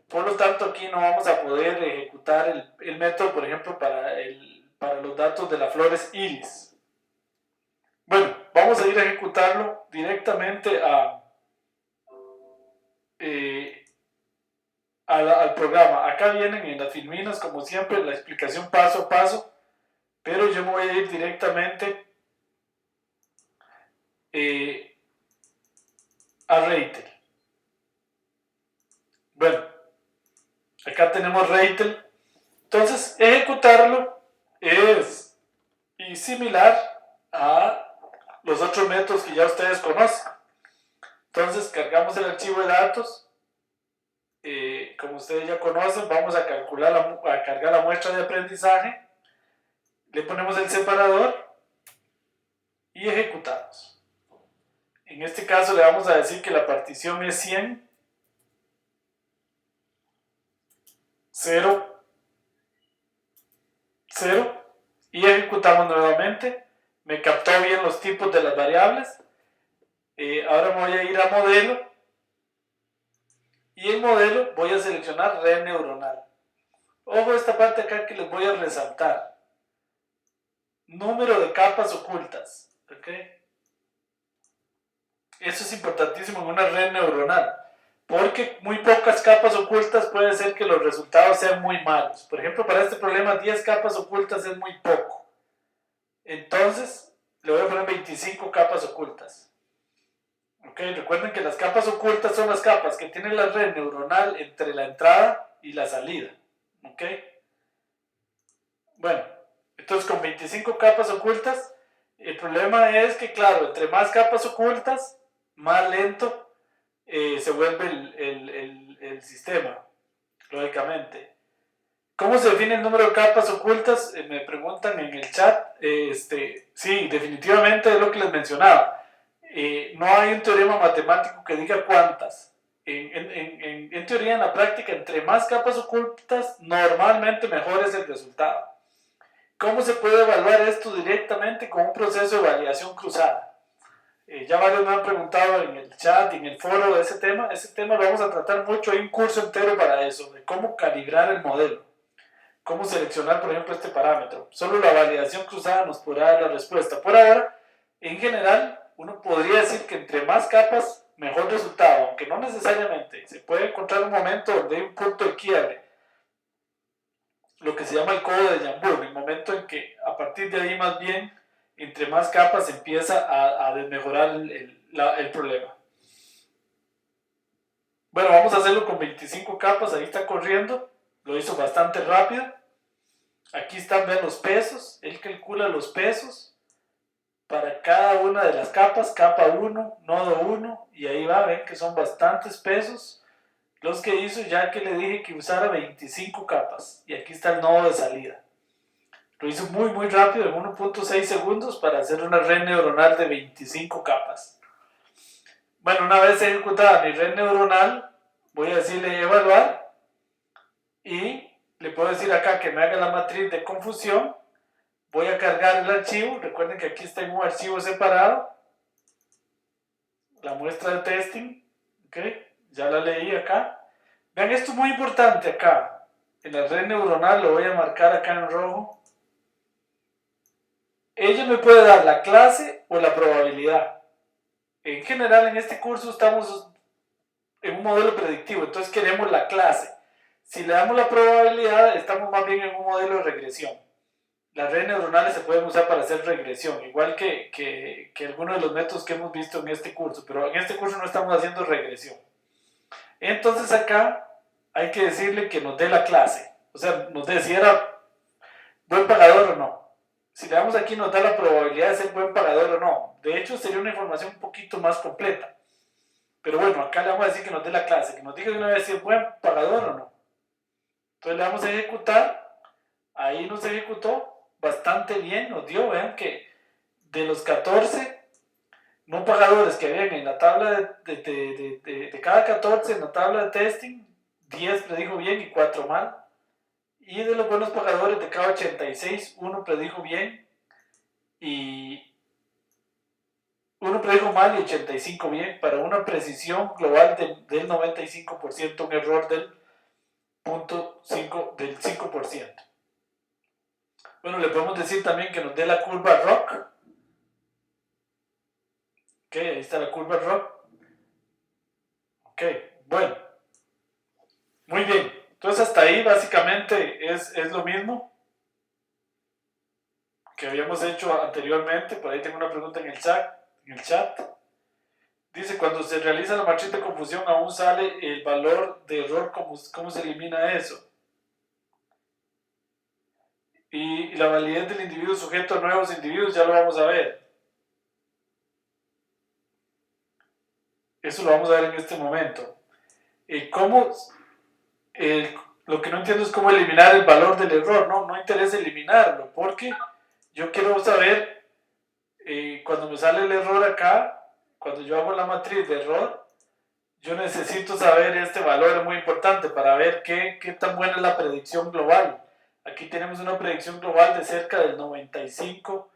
Por lo tanto, aquí no vamos a poder ejecutar el método, por ejemplo, para los datos de las flores iris. Bueno, vamos a ir a ejecutarlo directamente al programa. Acá vienen en las filminas, como siempre, la explicación paso a paso, pero yo me voy a ir directamente a REITEL. Bueno, acá tenemos REITEL. Entonces, ejecutarlo es similar a los otros métodos que ya ustedes conocen. Entonces, cargamos el archivo de datos. Como ustedes ya conocen, vamos a cargar la muestra de aprendizaje. Le ponemos el separador y ejecutamos. En este caso le vamos a decir que la partición es 100, 0, 0 y ejecutamos nuevamente. Me captó bien los tipos de las variables. Ahora me voy a ir a modelo y en modelo voy a seleccionar red neuronal. Ojo esta parte acá que les voy a resaltar. Número de capas ocultas. ¿Okay? Eso es importantísimo en una red neuronal, porque muy pocas capas ocultas puede ser que los resultados sean muy malos. Por ejemplo, para este problema 10 capas ocultas es muy poco. Entonces, le voy a poner 25 capas ocultas. ¿Okay? Recuerden que las capas ocultas son las capas que tiene la red neuronal entre la entrada y la salida. ¿Okay? Bueno, entonces con 25 capas ocultas, el problema es que, claro, entre más capas ocultas, más lento se vuelve el sistema, lógicamente. ¿Cómo se define el número de capas ocultas? Me preguntan en el chat. Sí, definitivamente es lo que les mencionaba. No hay un teorema matemático que diga cuántas. En teoría, en la práctica, entre más capas ocultas, normalmente mejor es el resultado. ¿Cómo se puede evaluar esto directamente con un proceso de validación cruzada? Ya varios me han preguntado en el chat y en el foro de ese tema. Ese tema lo vamos a tratar mucho. Hay un curso entero para eso, de cómo calibrar el modelo. Cómo seleccionar, por ejemplo, este parámetro. Solo la validación cruzada nos podrá dar la respuesta. Por ahora, en general, uno podría decir que entre más capas, mejor resultado, aunque no necesariamente. Se puede encontrar un momento donde hay un punto de quiebre, lo que se llama el codo de Yambur, el momento en que a partir de ahí más bien, entre más capas empieza a desmejorar el problema. Bueno, vamos a hacerlo con 25 capas, ahí está corriendo, lo hizo bastante rápido. Aquí están, vean los pesos, él calcula los pesos para cada una de las capas, capa 1, nodo 1, y ahí va, ven que son bastantes pesos los que hizo, ya que le dije que usara 25 capas, y aquí está el nodo de salida. Lo hizo muy muy rápido, en 1.6 segundos, para hacer una red neuronal de 25 capas. Bueno, una vez ejecutada mi red neuronal, voy a decirle evaluar, y le puedo decir acá que me haga la matriz de confusión. Voy a cargar el archivo, recuerden que aquí está en un archivo separado, la muestra de testing, ¿okay? Ya la leí acá. Vean, esto es muy importante acá. en la red neuronal, lo voy a marcar acá en rojo, ella me puede dar la clase o la probabilidad. En general, en este curso estamos en un modelo predictivo, entonces queremos la clase. Si le damos la probabilidad, estamos más bien en un modelo de regresión. Las redes neuronales se pueden usar para hacer regresión, igual que algunos de los métodos que hemos visto en este curso, pero en este curso no estamos haciendo regresión. Entonces acá hay que decirle que nos dé la clase, o sea, nos dé si era buen pagador o no. Si le damos aquí nos da la probabilidad de ser buen pagador o no. De hecho, sería una información un poquito más completa. Pero bueno, acá le vamos a decir que nos dé la clase, que nos diga de una vez si es buen pagador o no. Entonces le vamos a ejecutar, ahí nos ejecutó bastante bien, nos dio, vean que de los 14 no pagadores que habían en la tabla de cada 14 en la tabla de testing, 10 predijo bien y 4 mal. Y de los buenos pagadores de cada 86, uno predijo bien y uno predijo mal y 85 bien, para una precisión global del 95%, un error del 5%. Bueno, le podemos decir también que nos dé la curva ROC. Ok, ahí está la curva ROC. Ok, bueno. Muy bien. Entonces hasta ahí básicamente es lo mismo que habíamos hecho anteriormente. Por ahí tengo una pregunta en el chat. Dice, cuando se realiza la matriz de confusión aún sale el valor de error, ¿cómo se elimina eso? Y la validez del individuo sujeto a nuevos individuos ya lo vamos a ver. Eso lo vamos a ver en este momento. Lo que no entiendo es cómo eliminar el valor del error. No interesa eliminarlo, porque yo quiero saber, cuando me sale el error acá, cuando yo hago la matriz de error, yo necesito saber este valor, es muy importante para ver qué tan buena es la predicción global. Aquí tenemos una predicción global de cerca del 95%.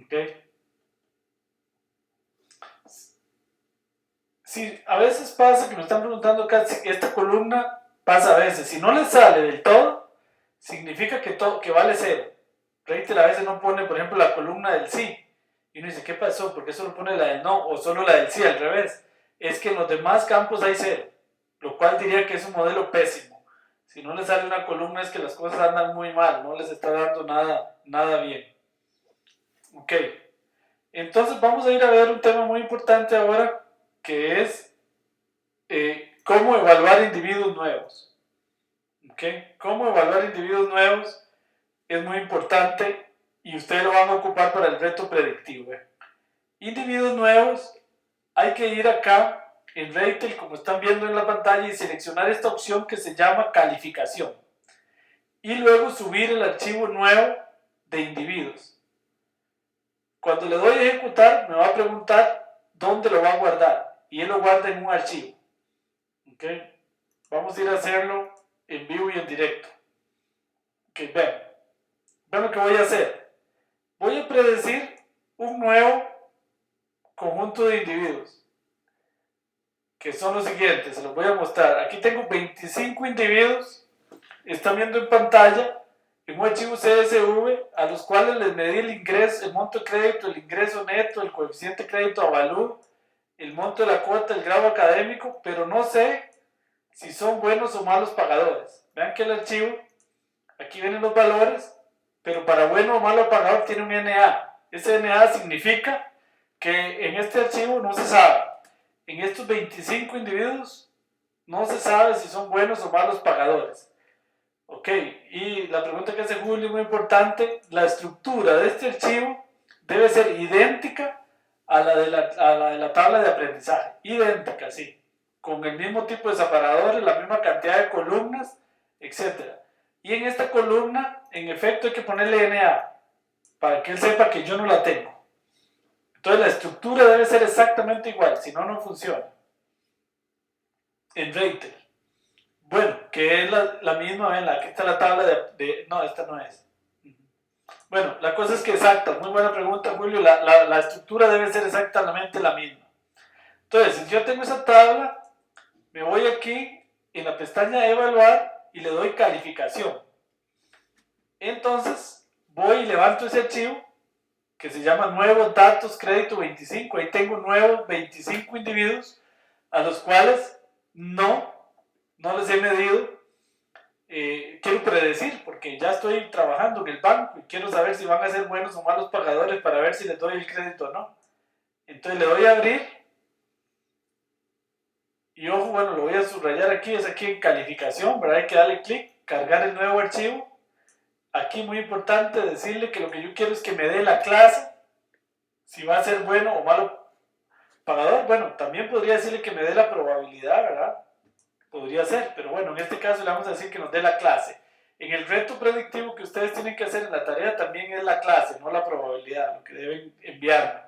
¿Okay? Sí, a veces pasa que me están preguntando acá, esta columna pasa a veces, si no le sale del todo, significa que vale 0. Reiter a veces no pone, por ejemplo, la columna del sí, y uno dice, ¿qué pasó? ¿Por qué solo pone la del no o solo la del sí? Al revés, es que en los demás campos hay 0, lo cual diría que es un modelo pésimo. Si no le sale una columna es que las cosas andan muy mal, no les está dando nada bien. Ok, entonces vamos a ir a ver un tema muy importante ahora, que es cómo evaluar individuos nuevos. ¿Okay? Cómo evaluar individuos nuevos es muy importante y ustedes lo van a ocupar para el reto predictivo. Individuos nuevos, hay que ir acá en Reitel, como están viendo en la pantalla, y seleccionar esta opción que se llama calificación. Y luego subir el archivo nuevo de individuos. Cuando le doy a ejecutar, me va a preguntar dónde lo va a guardar. Y él lo guarda en un archivo. ¿Okay? Vamos a ir a hacerlo en vivo y en directo. Ok, vean lo que voy a hacer. Voy a predecir un nuevo conjunto de individuos, que son los siguientes, se los voy a mostrar. Aquí tengo 25 individuos, están viendo en pantalla, en un archivo CSV, a los cuales les medí el ingreso, el monto de crédito, el ingreso neto, el coeficiente de crédito avalúo, el monto de la cuota, el grado académico, pero no sé si son buenos o malos pagadores. Vean que el archivo, aquí vienen los valores, pero para bueno o malo pagador tiene un NA. Ese NA significa que en este archivo no se sabe. En estos 25 individuos no se sabe si son buenos o malos pagadores. Ok, y la pregunta que hace Julio es muy importante. La estructura de este archivo debe ser idéntica a la de la tabla de aprendizaje. Idéntica, sí. Con el mismo tipo de separadores, la misma cantidad de columnas, etc. Y en esta columna, en efecto, hay que ponerle NA para que él sepa que yo no la tengo. Entonces la estructura debe ser exactamente igual, si no, no funciona. En Reitel. Bueno, que es la misma, ven, aquí está la tabla no, esta no es. Bueno, la cosa es que exacta, muy buena pregunta, Julio, la estructura debe ser exactamente la misma. Entonces, si yo tengo esa tabla, me voy aquí en la pestaña de evaluar y le doy calificación. Entonces voy y levanto ese archivo que se llama nuevos datos crédito 25. Ahí tengo nuevos 25 individuos a los cuales no les he medido. Quiero predecir porque ya estoy trabajando en el banco y quiero saber si van a ser buenos o malos pagadores para ver si les doy el crédito o no. Entonces le doy a abrir y ojo, bueno, lo voy a subrayar aquí, es aquí en calificación, ¿verdad? Hay que darle clic, cargar el nuevo archivo. Aquí muy importante decirle que lo que yo quiero es que me dé la clase, si va a ser bueno o malo pagador. Bueno, también podría decirle que me dé la probabilidad, ¿verdad? Podría ser, pero bueno, en este caso le vamos a decir que nos dé la clase. En el reto predictivo que ustedes tienen que hacer en la tarea también es la clase, no la probabilidad, lo que deben enviarme.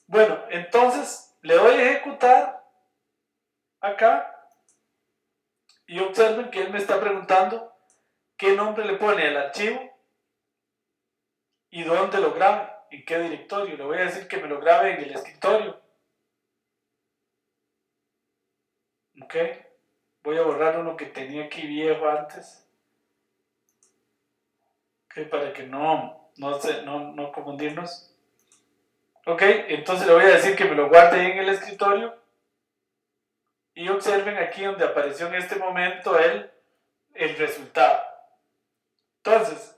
Bueno, entonces le doy a ejecutar acá y observen que él me está preguntando qué nombre le pone al archivo y dónde lo grabe, en qué directorio. Le voy a decir que me lo grabe en el escritorio. Ok, voy a borrar uno que tenía aquí viejo antes. Ok, para que no confundirnos. Ok, entonces le voy a decir que me lo guarde ahí en el escritorio. Y observen aquí donde apareció en este momento el resultado. Entonces,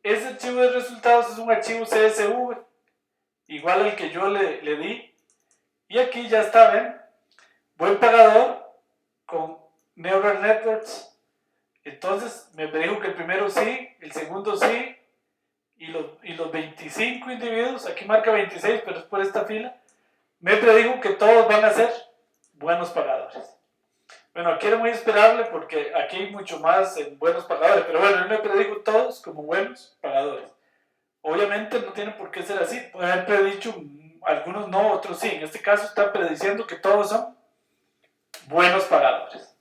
ese archivo de resultados es un archivo CSV, igual al que yo le di. Y aquí ya está, ¿ven? Buen pagador con Neural Networks. Entonces me predijo que el primero sí, el segundo sí, y los 25 individuos, aquí marca 26, pero es por esta fila, me predijo que todos van a ser buenos pagadores. Bueno, aquí era muy esperable porque aquí hay mucho más en buenos pagadores, pero bueno, él me predijo todos como buenos pagadores. Obviamente no tiene por qué ser así, puede haber predicho algunos no, otros sí. En este caso está prediciendo que todos son buenos pagadores.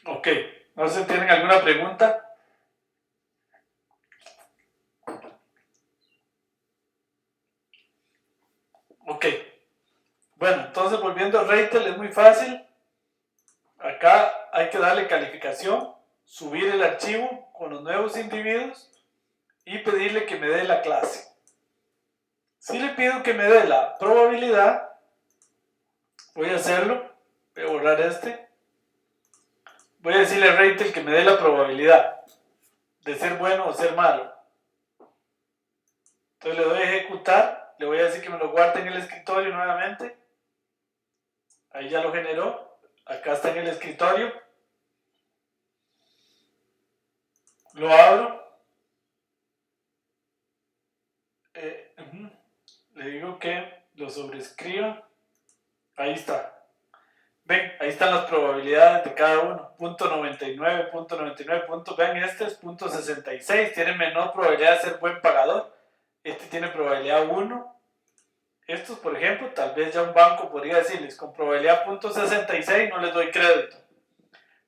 Ok, no sé si tienen alguna pregunta. Ok, bueno, entonces volviendo a Reitel es muy fácil. Acá hay que darle calificación, subir el archivo con los nuevos individuos y pedirle que me dé la clase. Si le pido que me dé la probabilidad, voy a hacerlo, voy a borrar este. Voy a decirle a Reitel que me dé la probabilidad de ser bueno o ser malo. Entonces le doy a ejecutar, le voy a decir que me lo guarde en el escritorio nuevamente. Ahí ya lo generó, acá está en el escritorio. Lo abro. Le digo que lo sobrescriba. Ahí está. Ven, ahí están las probabilidades de cada uno. Punto 99, punto 99, punto. Vean, este es punto 66. Tiene menor probabilidad de ser buen pagador. Este tiene probabilidad 1. Estos, por ejemplo, tal vez ya un banco podría decirles con probabilidad punto 66 no les doy crédito.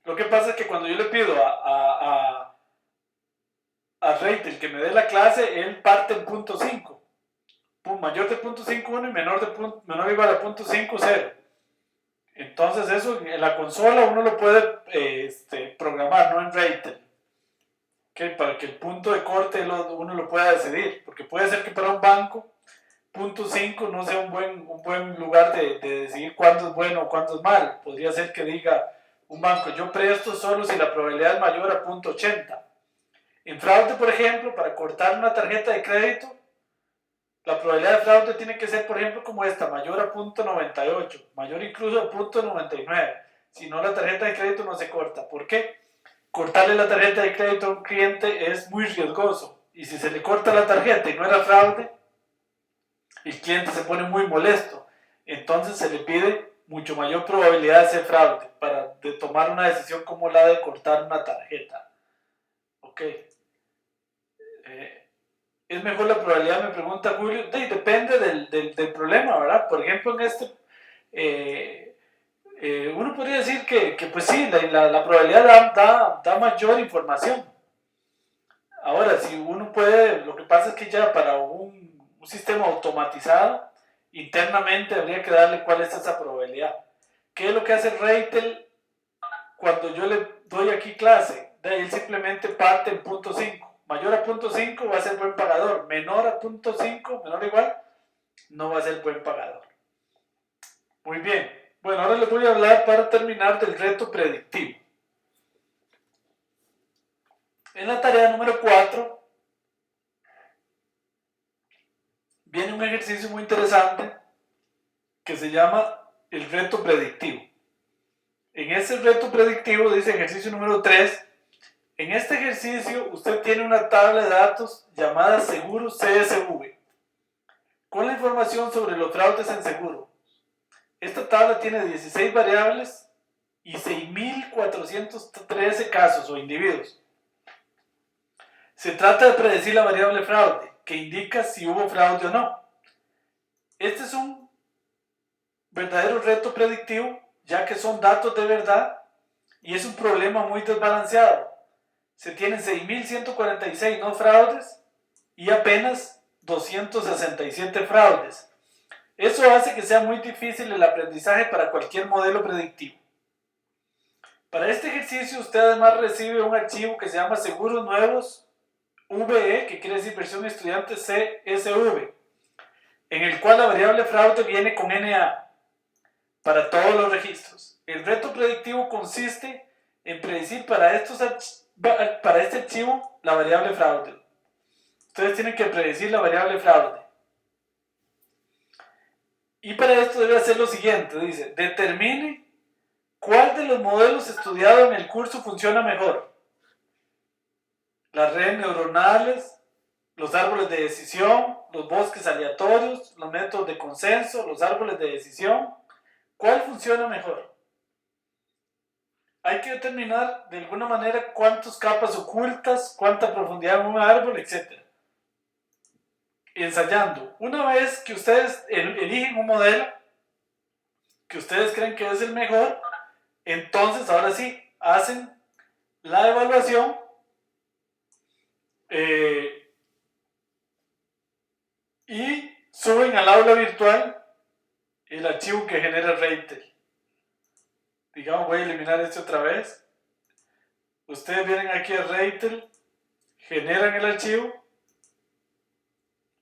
Lo que pasa es que cuando yo le pido a Reitel que me dé la clase, él parte en punto 5. Mayor de punto 5,1 y menor o igual a punto 5,0. Entonces eso en la consola uno lo puede programar, no en Reitel. Okay, para que el punto de corte uno lo pueda decidir. Porque puede ser que para un banco, punto 5 no sea un buen lugar de decidir cuándo es bueno o cuándo es malo. Podría ser que diga un banco, yo presto solo si la probabilidad es mayor a punto 80. En fraude, por ejemplo, para cortar una tarjeta de crédito, la probabilidad de fraude tiene que ser, por ejemplo, como esta, mayor a punto 98, mayor incluso a punto 99. Si no, la tarjeta de crédito no se corta. ¿Por qué? Cortarle la tarjeta de crédito a un cliente es muy riesgoso. Y si se le corta la tarjeta y no era fraude, el cliente se pone muy molesto. Entonces se le pide mucho mayor probabilidad de ser fraude para tomar una decisión como la de cortar una tarjeta. Ok. ¿Es mejor la probabilidad? Me pregunta Julio. Depende del problema, ¿verdad? Por ejemplo, en este, uno podría decir que pues sí, la probabilidad da mayor información. Ahora, si uno puede, lo que pasa es que ya para un sistema automatizado, internamente habría que darle cuál es esa probabilidad. ¿Qué es lo que hace Reitel cuando yo le doy aquí clase? De ahí él simplemente parte en punto 5. Mayor a punto 5 va a ser buen pagador. Menor a punto 5, menor o igual, no va a ser buen pagador. Muy bien. Bueno, ahora les voy a hablar para terminar del reto predictivo. En la tarea número 4 viene un ejercicio muy interesante que se llama el reto predictivo. En ese reto predictivo dice ejercicio número 3. En este ejercicio usted tiene una tabla de datos llamada Seguros CSV con la información sobre los fraudes en seguro. Esta tabla tiene 16 variables y 6.413 casos o individuos. Se trata de predecir la variable fraude, que indica si hubo fraude o no. Este es un verdadero reto predictivo, ya que son datos de verdad y es un problema muy desbalanceado. Se tienen 6.146 no fraudes y apenas 267 fraudes. Eso hace que sea muy difícil el aprendizaje para cualquier modelo predictivo. Para este ejercicio usted además recibe un archivo que se llama Seguros Nuevos VE, que quiere decir versión estudiante CSV, en el cual la variable fraude viene con NA para todos los registros. El reto predictivo consiste en predecir para este archivo la variable fraude. Ustedes tienen que predecir la variable fraude. Y para esto debe hacer lo siguiente, dice, determine cuál de los modelos estudiados en el curso funciona mejor. Las redes neuronales, los árboles de decisión, los bosques aleatorios, los métodos de consenso, los árboles de decisión. ¿Cuál funciona mejor? Hay que determinar de alguna manera cuántas capas ocultas, cuánta profundidad en un árbol, etc. Ensayando. Una vez que ustedes eligen un modelo que ustedes creen que es el mejor, entonces ahora sí hacen la evaluación y suben al aula virtual el archivo que genera Reitel. Digamos, voy a eliminar este otra vez. Ustedes vienen aquí a Reitel, generan el archivo,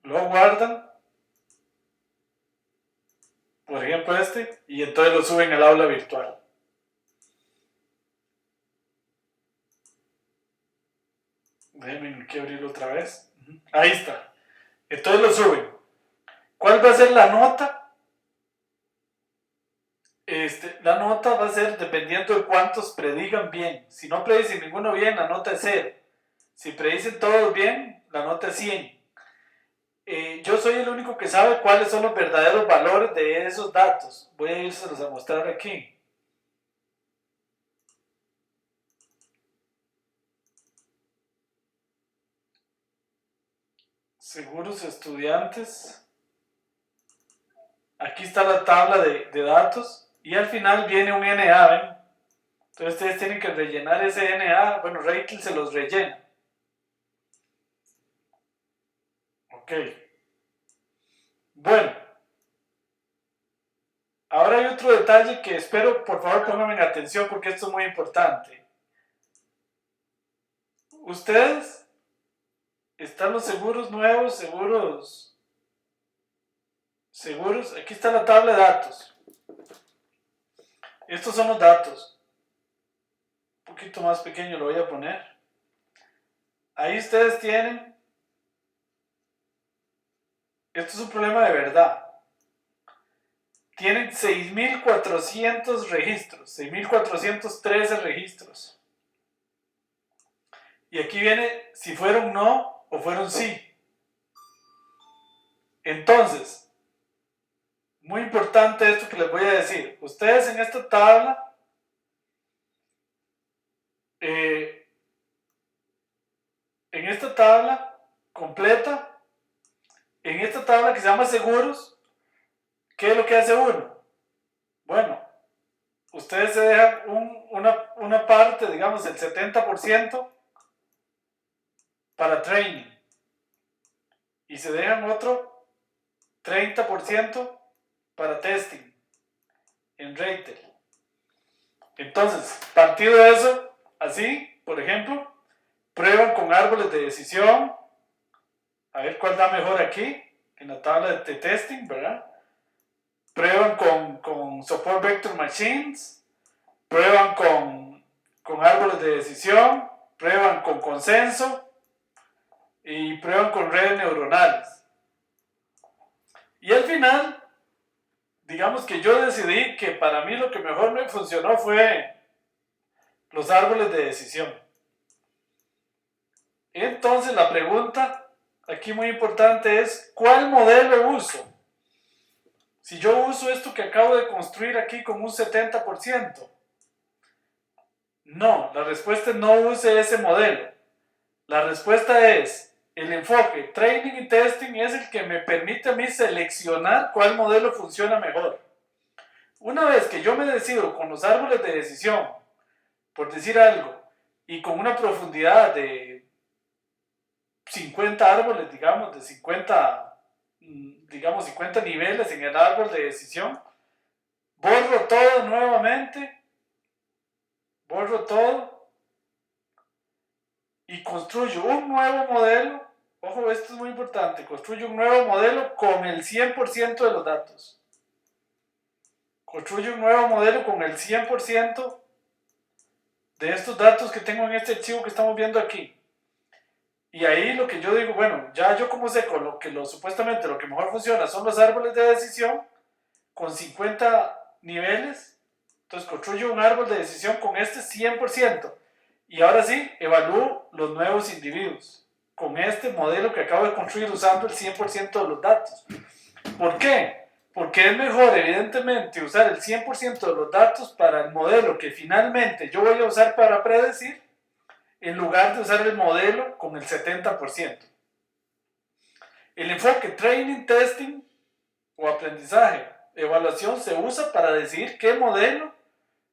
lo guardan, por ejemplo este, y entonces lo suben al aula virtual. Déjenme aquí abrirlo otra vez. Ahí está. Entonces lo suben. ¿Cuál va a ser la nota? La nota va a ser dependiendo de cuántos predigan bien. Si no predicen ninguno bien, la nota es 0. Si predicen todos bien, la nota es 100. Yo soy el único que sabe cuáles son los verdaderos valores de esos datos. Voy a irselos a mostrar aquí. Seguros estudiantes. Aquí está la tabla de datos y al final viene un NA, ¿ven? Entonces ustedes tienen que rellenar ese NA. Bueno, Reitel se los rellena. Ok. Bueno. Ahora hay otro detalle que espero, por favor, pónganme en atención porque esto es muy importante. Ustedes están los seguros nuevos, seguros. Aquí está la tabla de datos. Estos son los datos. Un poquito más pequeño lo voy a poner. Ahí ustedes tienen. Esto es un problema de verdad. Tienen 6.400 registros, 6.413 registros. Y aquí viene si fueron no o fueron sí. Entonces, muy importante esto que les voy a decir. Ustedes en esta tabla, completa, en esta tabla que se llama seguros, ¿qué es lo que hace uno? Bueno, ustedes se dejan una parte, digamos el 70% para training y se dejan otro 30% para testing en Reitel. Entonces, partido de eso, así, por ejemplo, prueban con árboles de decisión, a ver cuál da mejor aquí, en la tabla de testing, ¿verdad? Prueban con support vector machines, prueban con árboles de decisión, prueban con consenso y prueban con redes neuronales. Y al final, digamos que yo decidí que para mí lo que mejor me funcionó fue los árboles de decisión. Entonces la pregunta aquí muy importante es, ¿cuál modelo uso? Si yo uso esto que acabo de construir aquí con un 70%, no, la respuesta es no use ese modelo. La respuesta es, el enfoque training y testing es el que me permite a mí seleccionar cuál modelo funciona mejor. Una vez que yo me decido con los árboles de decisión, por decir algo, y con una profundidad de 50 árboles, digamos, de 50 niveles en el árbol de decisión, borro todo nuevamente, borro todo y construyo un nuevo modelo. Ojo, esto es muy importante, construyo un nuevo modelo con el 100% de los datos. Construyo un nuevo modelo con el 100% de estos datos que tengo en este archivo que estamos viendo aquí. Y ahí lo que yo digo, bueno, ya yo como sé con supuestamente lo que mejor funciona son los árboles de decisión con 50 niveles, entonces construyo un árbol de decisión con este 100%. Y ahora sí, evalúo los nuevos individuos con este modelo que acabo de construir usando el 100% de los datos. ¿Por qué? Porque es mejor, evidentemente, usar el 100% de los datos para el modelo que finalmente yo voy a usar para predecir, en lugar de usar el modelo con el 70%. El enfoque training, testing o aprendizaje, evaluación se usa para decidir qué modelo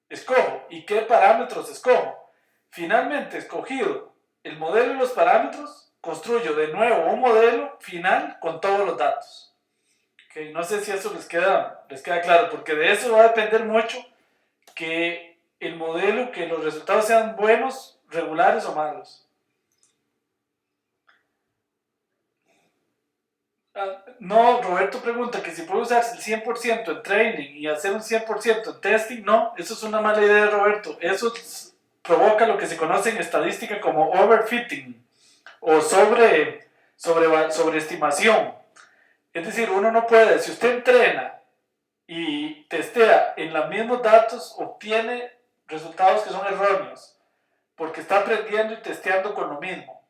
escojo y qué parámetros escojo. Finalmente, escogido el modelo y los parámetros, construyo de nuevo un modelo final con todos los datos. Okay, no sé si eso les queda claro, porque de eso va a depender mucho que el modelo, que los resultados sean buenos, regulares o malos. No, Roberto pregunta que si puede usarse el 100% en training y hacer un 100% en testing. No, eso es una mala idea, Roberto. Eso provoca lo que se conoce en estadística como overfitting o sobreestimación. Es decir, uno no puede, si usted entrena y testea en los mismos datos, obtiene resultados que son erróneos, porque está aprendiendo y testeando con lo mismo.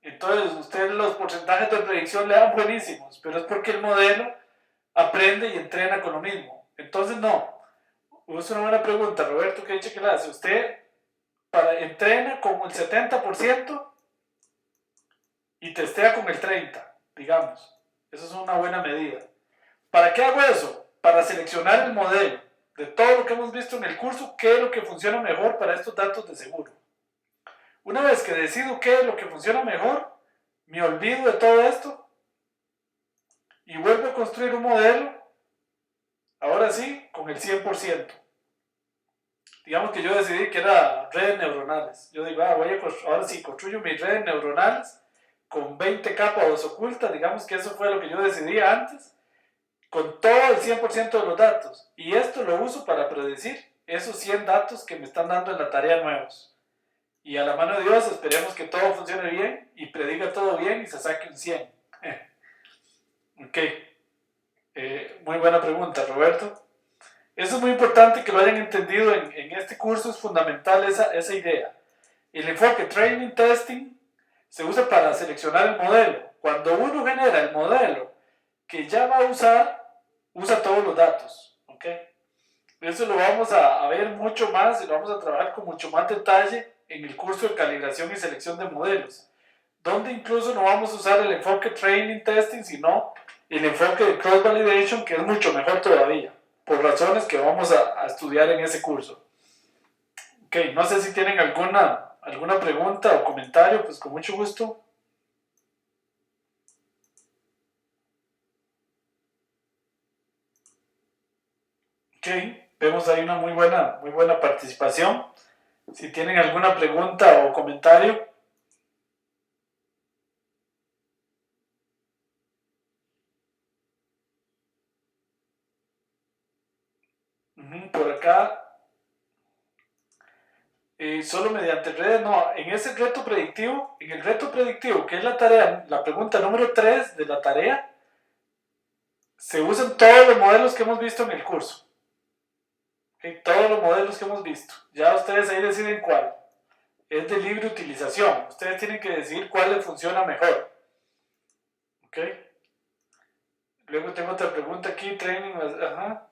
Entonces, usted los porcentajes de predicción le dan buenísimos, pero es porque el modelo aprende y entrena con lo mismo. Entonces, no. Es una buena pregunta, Roberto, que dice que la hace. Usted entrena con el 70% y testea con el 30%, digamos. Esa es una buena medida. ¿Para qué hago eso? Para seleccionar el modelo de todo lo que hemos visto en el curso, qué es lo que funciona mejor para estos datos de seguro. Una vez que decido qué es lo que funciona mejor, me olvido de todo esto y vuelvo a construir un modelo, ahora sí, con el 100%. Digamos que yo decidí que era redes neuronales. Yo digo, ahora sí, construyo mis redes neuronales con 20 capas ocultas, digamos que eso fue lo que yo decidí antes, con todo el 100% de los datos. Y esto lo uso para predecir esos 100 datos que me están dando en la tarea nuevos. Y a la mano de Dios esperemos que todo funcione bien y prediga todo bien y se saque un 100. Ok. Muy buena pregunta, Roberto. Eso es muy importante que lo hayan entendido en este curso, es fundamental esa idea. El enfoque training testing se usa para seleccionar el modelo. Cuando uno genera el modelo que ya va a usar, usa todos los datos. ¿Ok? Eso lo vamos a ver mucho más y lo vamos a trabajar con mucho más detalle en el curso de calibración y selección de modelos, donde incluso no vamos a usar el enfoque training testing, sino el enfoque de cross validation, que es mucho mejor todavía, por razones que vamos a estudiar en ese curso. Ok, no sé si tienen alguna pregunta o comentario, pues con mucho gusto. Ok. Vemos ahí una muy buena participación. Si tienen alguna pregunta o comentario. Por acá, solo mediante redes, no, en ese reto predictivo, en el reto predictivo, que es la tarea, la pregunta número 3 de la tarea, se usan todos los modelos que hemos visto en el curso. ¿Okay? Todos los modelos que hemos visto. Ya ustedes ahí deciden cuál. Es de libre utilización. Ustedes tienen que decidir cuál les funciona mejor. ¿Ok? Luego tengo otra pregunta aquí, training, ajá.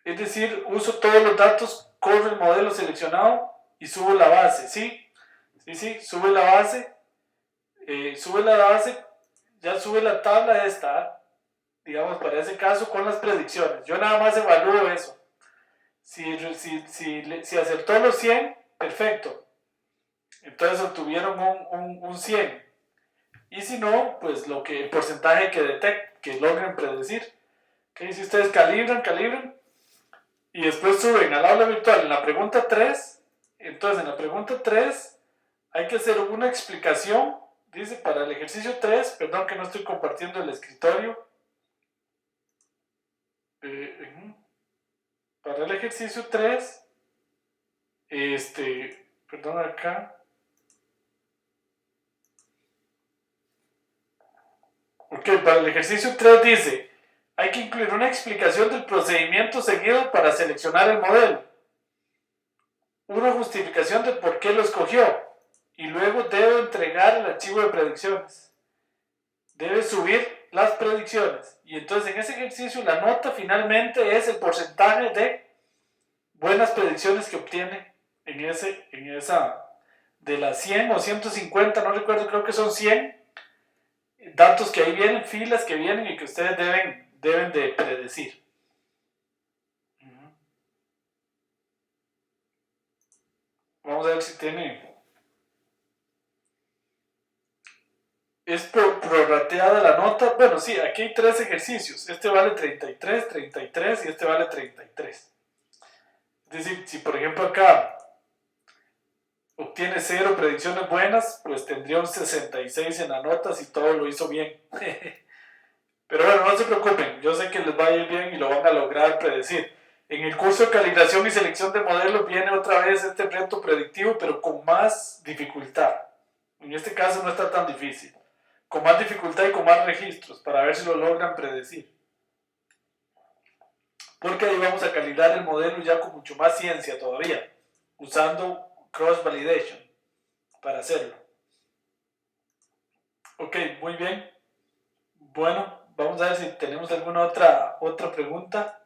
Es decir, uso todos los datos, corro el modelo seleccionado y subo la base, ¿sí? Sí, sube la base, ya sube la tabla esta, digamos, para ese caso con las predicciones. Yo nada más evalúo eso. Si acertó los 100, perfecto. Entonces obtuvieron un 100. Y si no, pues el porcentaje que logren predecir. ¿Okay? Si ustedes calibran, y después suben al aula virtual en la pregunta 3, entonces en la pregunta 3 hay que hacer una explicación, dice para el ejercicio 3, perdón que no estoy compartiendo el escritorio, para el ejercicio 3, perdón acá, ok, para el ejercicio 3 dice, hay que incluir una explicación del procedimiento seguido para seleccionar el modelo, una justificación de por qué lo escogió, y luego debe entregar el archivo de predicciones. Debe subir las predicciones. Y entonces en ese ejercicio la nota finalmente es el porcentaje de buenas predicciones que obtiene en esa de las 100 o 150, no recuerdo, creo que son 100 datos que ahí vienen, filas que vienen y que ustedes deben de predecir. Vamos a ver si tiene... Es prorrateada la nota. Bueno, sí, aquí hay 3 ejercicios. Este vale 33, 33 y este vale 33. Es decir, si por ejemplo acá obtiene 0 predicciones buenas, pues tendría un 66 en la nota si todo lo hizo bien. Pero bueno, no se preocupen, yo sé que les va a ir bien y lo van a lograr predecir. En el curso de calibración y selección de modelos viene otra vez este reto predictivo, pero con más dificultad. En este caso no está tan difícil. Con más dificultad y con más registros, para ver si lo logran predecir. Porque ahí vamos a calibrar el modelo ya con mucho más ciencia todavía, usando cross-validation para hacerlo. Ok, muy bien. Bueno, vamos a ver si tenemos alguna otra pregunta.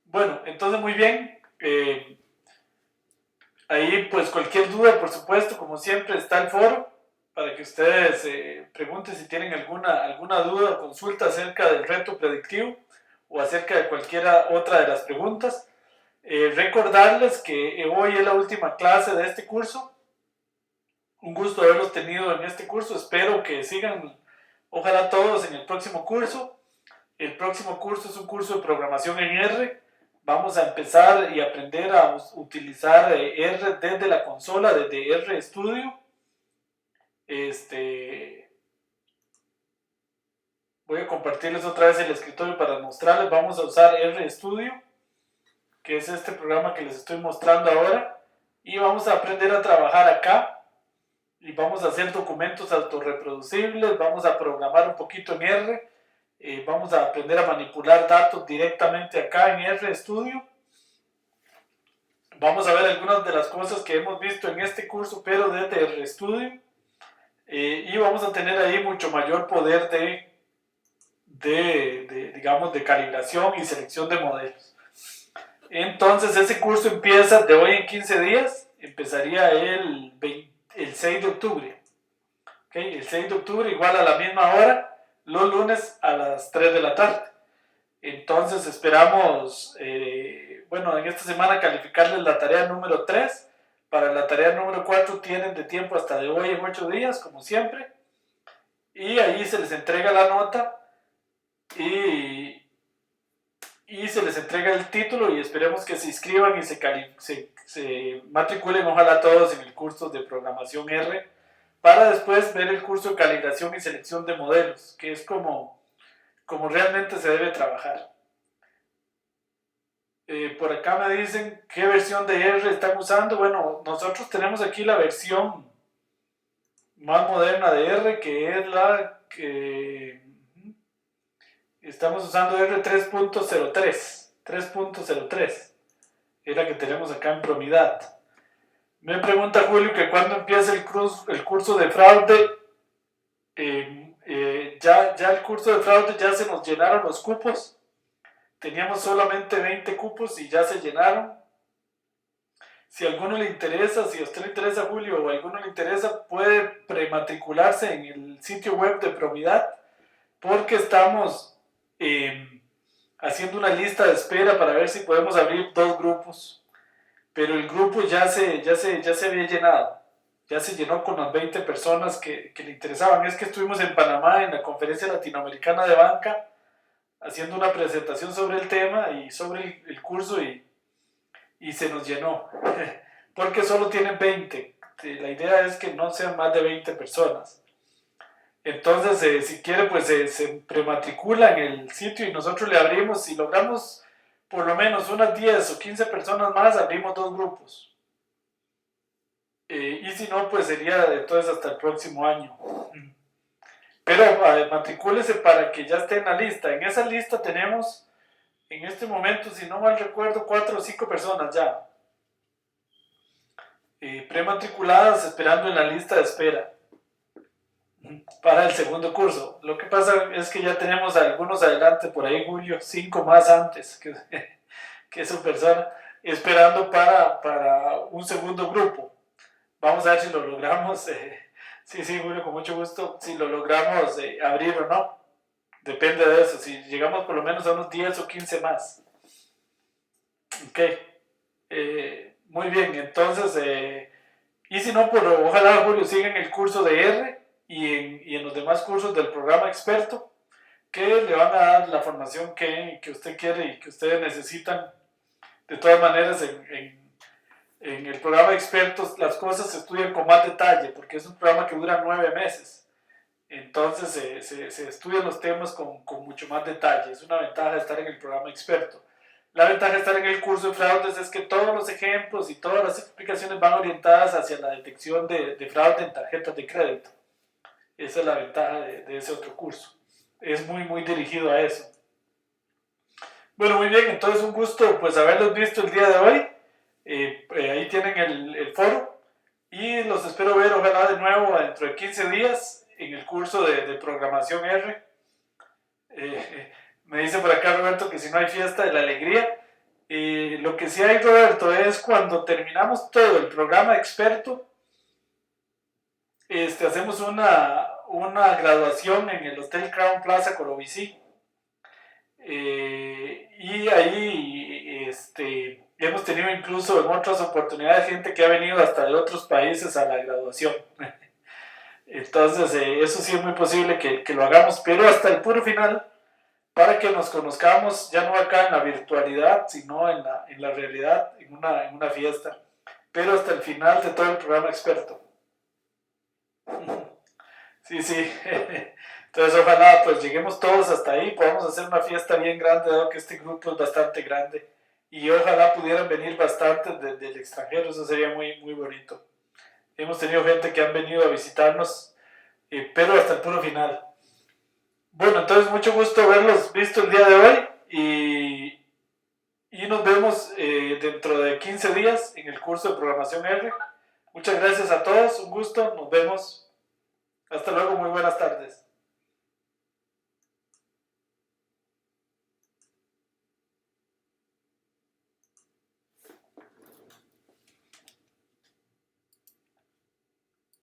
Bueno, entonces muy bien. Ahí pues cualquier duda, por supuesto, como siempre está el foro para que ustedes pregunten si tienen alguna duda o consulta acerca del reto predictivo o acerca de cualquiera otra de las preguntas. Recordarles que hoy es la última clase de este curso. Un gusto haberlos tenido en este curso. Espero que sigan, ojalá todos, en el próximo curso. El próximo curso es un curso de programación en R. Vamos a empezar y aprender a utilizar R desde la consola, desde RStudio. Voy a compartirles otra vez el escritorio para mostrarles. Vamos a usar RStudio, que es este programa que les estoy mostrando ahora. Y vamos a aprender a trabajar acá. Y vamos a hacer documentos autorreproducibles. Vamos a programar un poquito en R. Vamos a aprender a manipular datos directamente acá en RStudio. Vamos a ver algunas de las cosas que hemos visto en este curso, pero desde RStudio. Y vamos a tener ahí mucho mayor poder digamos, de calibración y selección de modelos. Entonces ese curso empieza de hoy en 15 días. Empezaría el 6 de octubre. ¿Okay? El 6 de octubre igual a la misma hora, los lunes a las 3 de la tarde. Entonces esperamos, bueno, en esta semana calificarles la tarea número 3. Para la tarea número 4 tienen de tiempo hasta de hoy en 8 días, como siempre. y ahí se les entrega la nota y se les entrega el título y esperemos que se inscriban y se matriculen, ojalá todos, en el curso de programación R, para después ver el curso de calibración y selección de modelos, que es como realmente se debe trabajar. Por acá me dicen qué versión de R están usando. Bueno, nosotros tenemos aquí la versión más moderna de R, que es la que estamos usando, R 3.03 es la que tenemos acá en Promidad. Me pregunta Julio que cuando empieza el curso de fraude. Ya el curso de fraude ya se nos llenaron los cupos. Teníamos solamente 20 cupos y ya se llenaron. Si a alguno le interesa, si a usted le interesa, Julio, o a alguno le interesa, puede prematricularse en el sitio web de Promidad, porque estamos haciendo una lista de espera para ver si podemos abrir 2 grupos. Pero el grupo ya se había llenado. Ya se llenó con las 20 personas que le interesaban. Es que estuvimos en Panamá en la Conferencia Latinoamericana de Banca haciendo una presentación sobre el tema y sobre el curso y se nos llenó. Porque solo tienen 20. La idea es que no sean más de 20 personas. Entonces, si quiere, pues se prematricula en el sitio y nosotros le abrimos. Si logramos por lo menos unas 10 o 15 personas más, abrimos 2 grupos. Y si no, pues sería entonces hasta el próximo año. Pero matricúlese para que ya esté en la lista. En esa lista tenemos, en este momento, si no mal recuerdo, 4 o 5 personas ya prematriculadas, esperando en la lista de espera para el segundo curso. Lo que pasa es que ya tenemos algunos adelante por ahí, Julio, 5 más antes que su persona, esperando para un segundo grupo. Vamos a ver si lo logramos. Sí, Julio, con mucho gusto. Si lo logramos abrir o no. Depende de eso. Si llegamos por lo menos a unos 10 o 15 más. Ok. Muy bien. Entonces, y si no, pues ojalá, Julio, sigan el curso de R y en los demás cursos del programa experto, que le van a dar la formación que usted quiere y que ustedes necesitan. De todas maneras, en el programa de expertos las cosas se estudian con más detalle, porque es un programa que dura 9 meses. Entonces se estudian los temas con mucho más detalle. Es una ventaja de estar en el programa experto. La ventaja de estar en el curso de fraudes es que todos los ejemplos y todas las explicaciones van orientadas hacia la detección de fraude en tarjetas de crédito. Esa es la ventaja de ese otro curso. Es muy dirigido a eso. Bueno, muy bien, entonces un gusto pues haberlos visto el día de hoy. Ahí tienen el foro y los espero ver ojalá de nuevo dentro de 15 días en el curso de programación R. Me dice por acá Roberto que si no hay fiesta de la alegría. Lo que sí hay, Roberto, es cuando terminamos todo el programa experto, hacemos una graduación en el Hotel Crown Plaza Corobicí. Y ahí hemos tenido incluso en otras oportunidades gente que ha venido hasta de otros países a la graduación. Entonces eso sí es muy posible que lo hagamos, pero hasta el puro final, para que nos conozcamos ya no acá en la virtualidad, sino en la realidad, en una fiesta, pero hasta el final de todo el programa experto. Sí. Entonces ojalá pues lleguemos todos hasta ahí, podamos hacer una fiesta bien grande, dado que este grupo es bastante grande, y ojalá pudieran venir bastantes del extranjero, eso sería muy bonito. Hemos tenido gente que han venido a visitarnos, pero hasta el puro final. Bueno, entonces mucho gusto haberlos visto el día de hoy y nos vemos dentro de 15 días en el curso de programación R. Muchas gracias a todos, un gusto, nos vemos. Hasta luego, muy buenas tardes.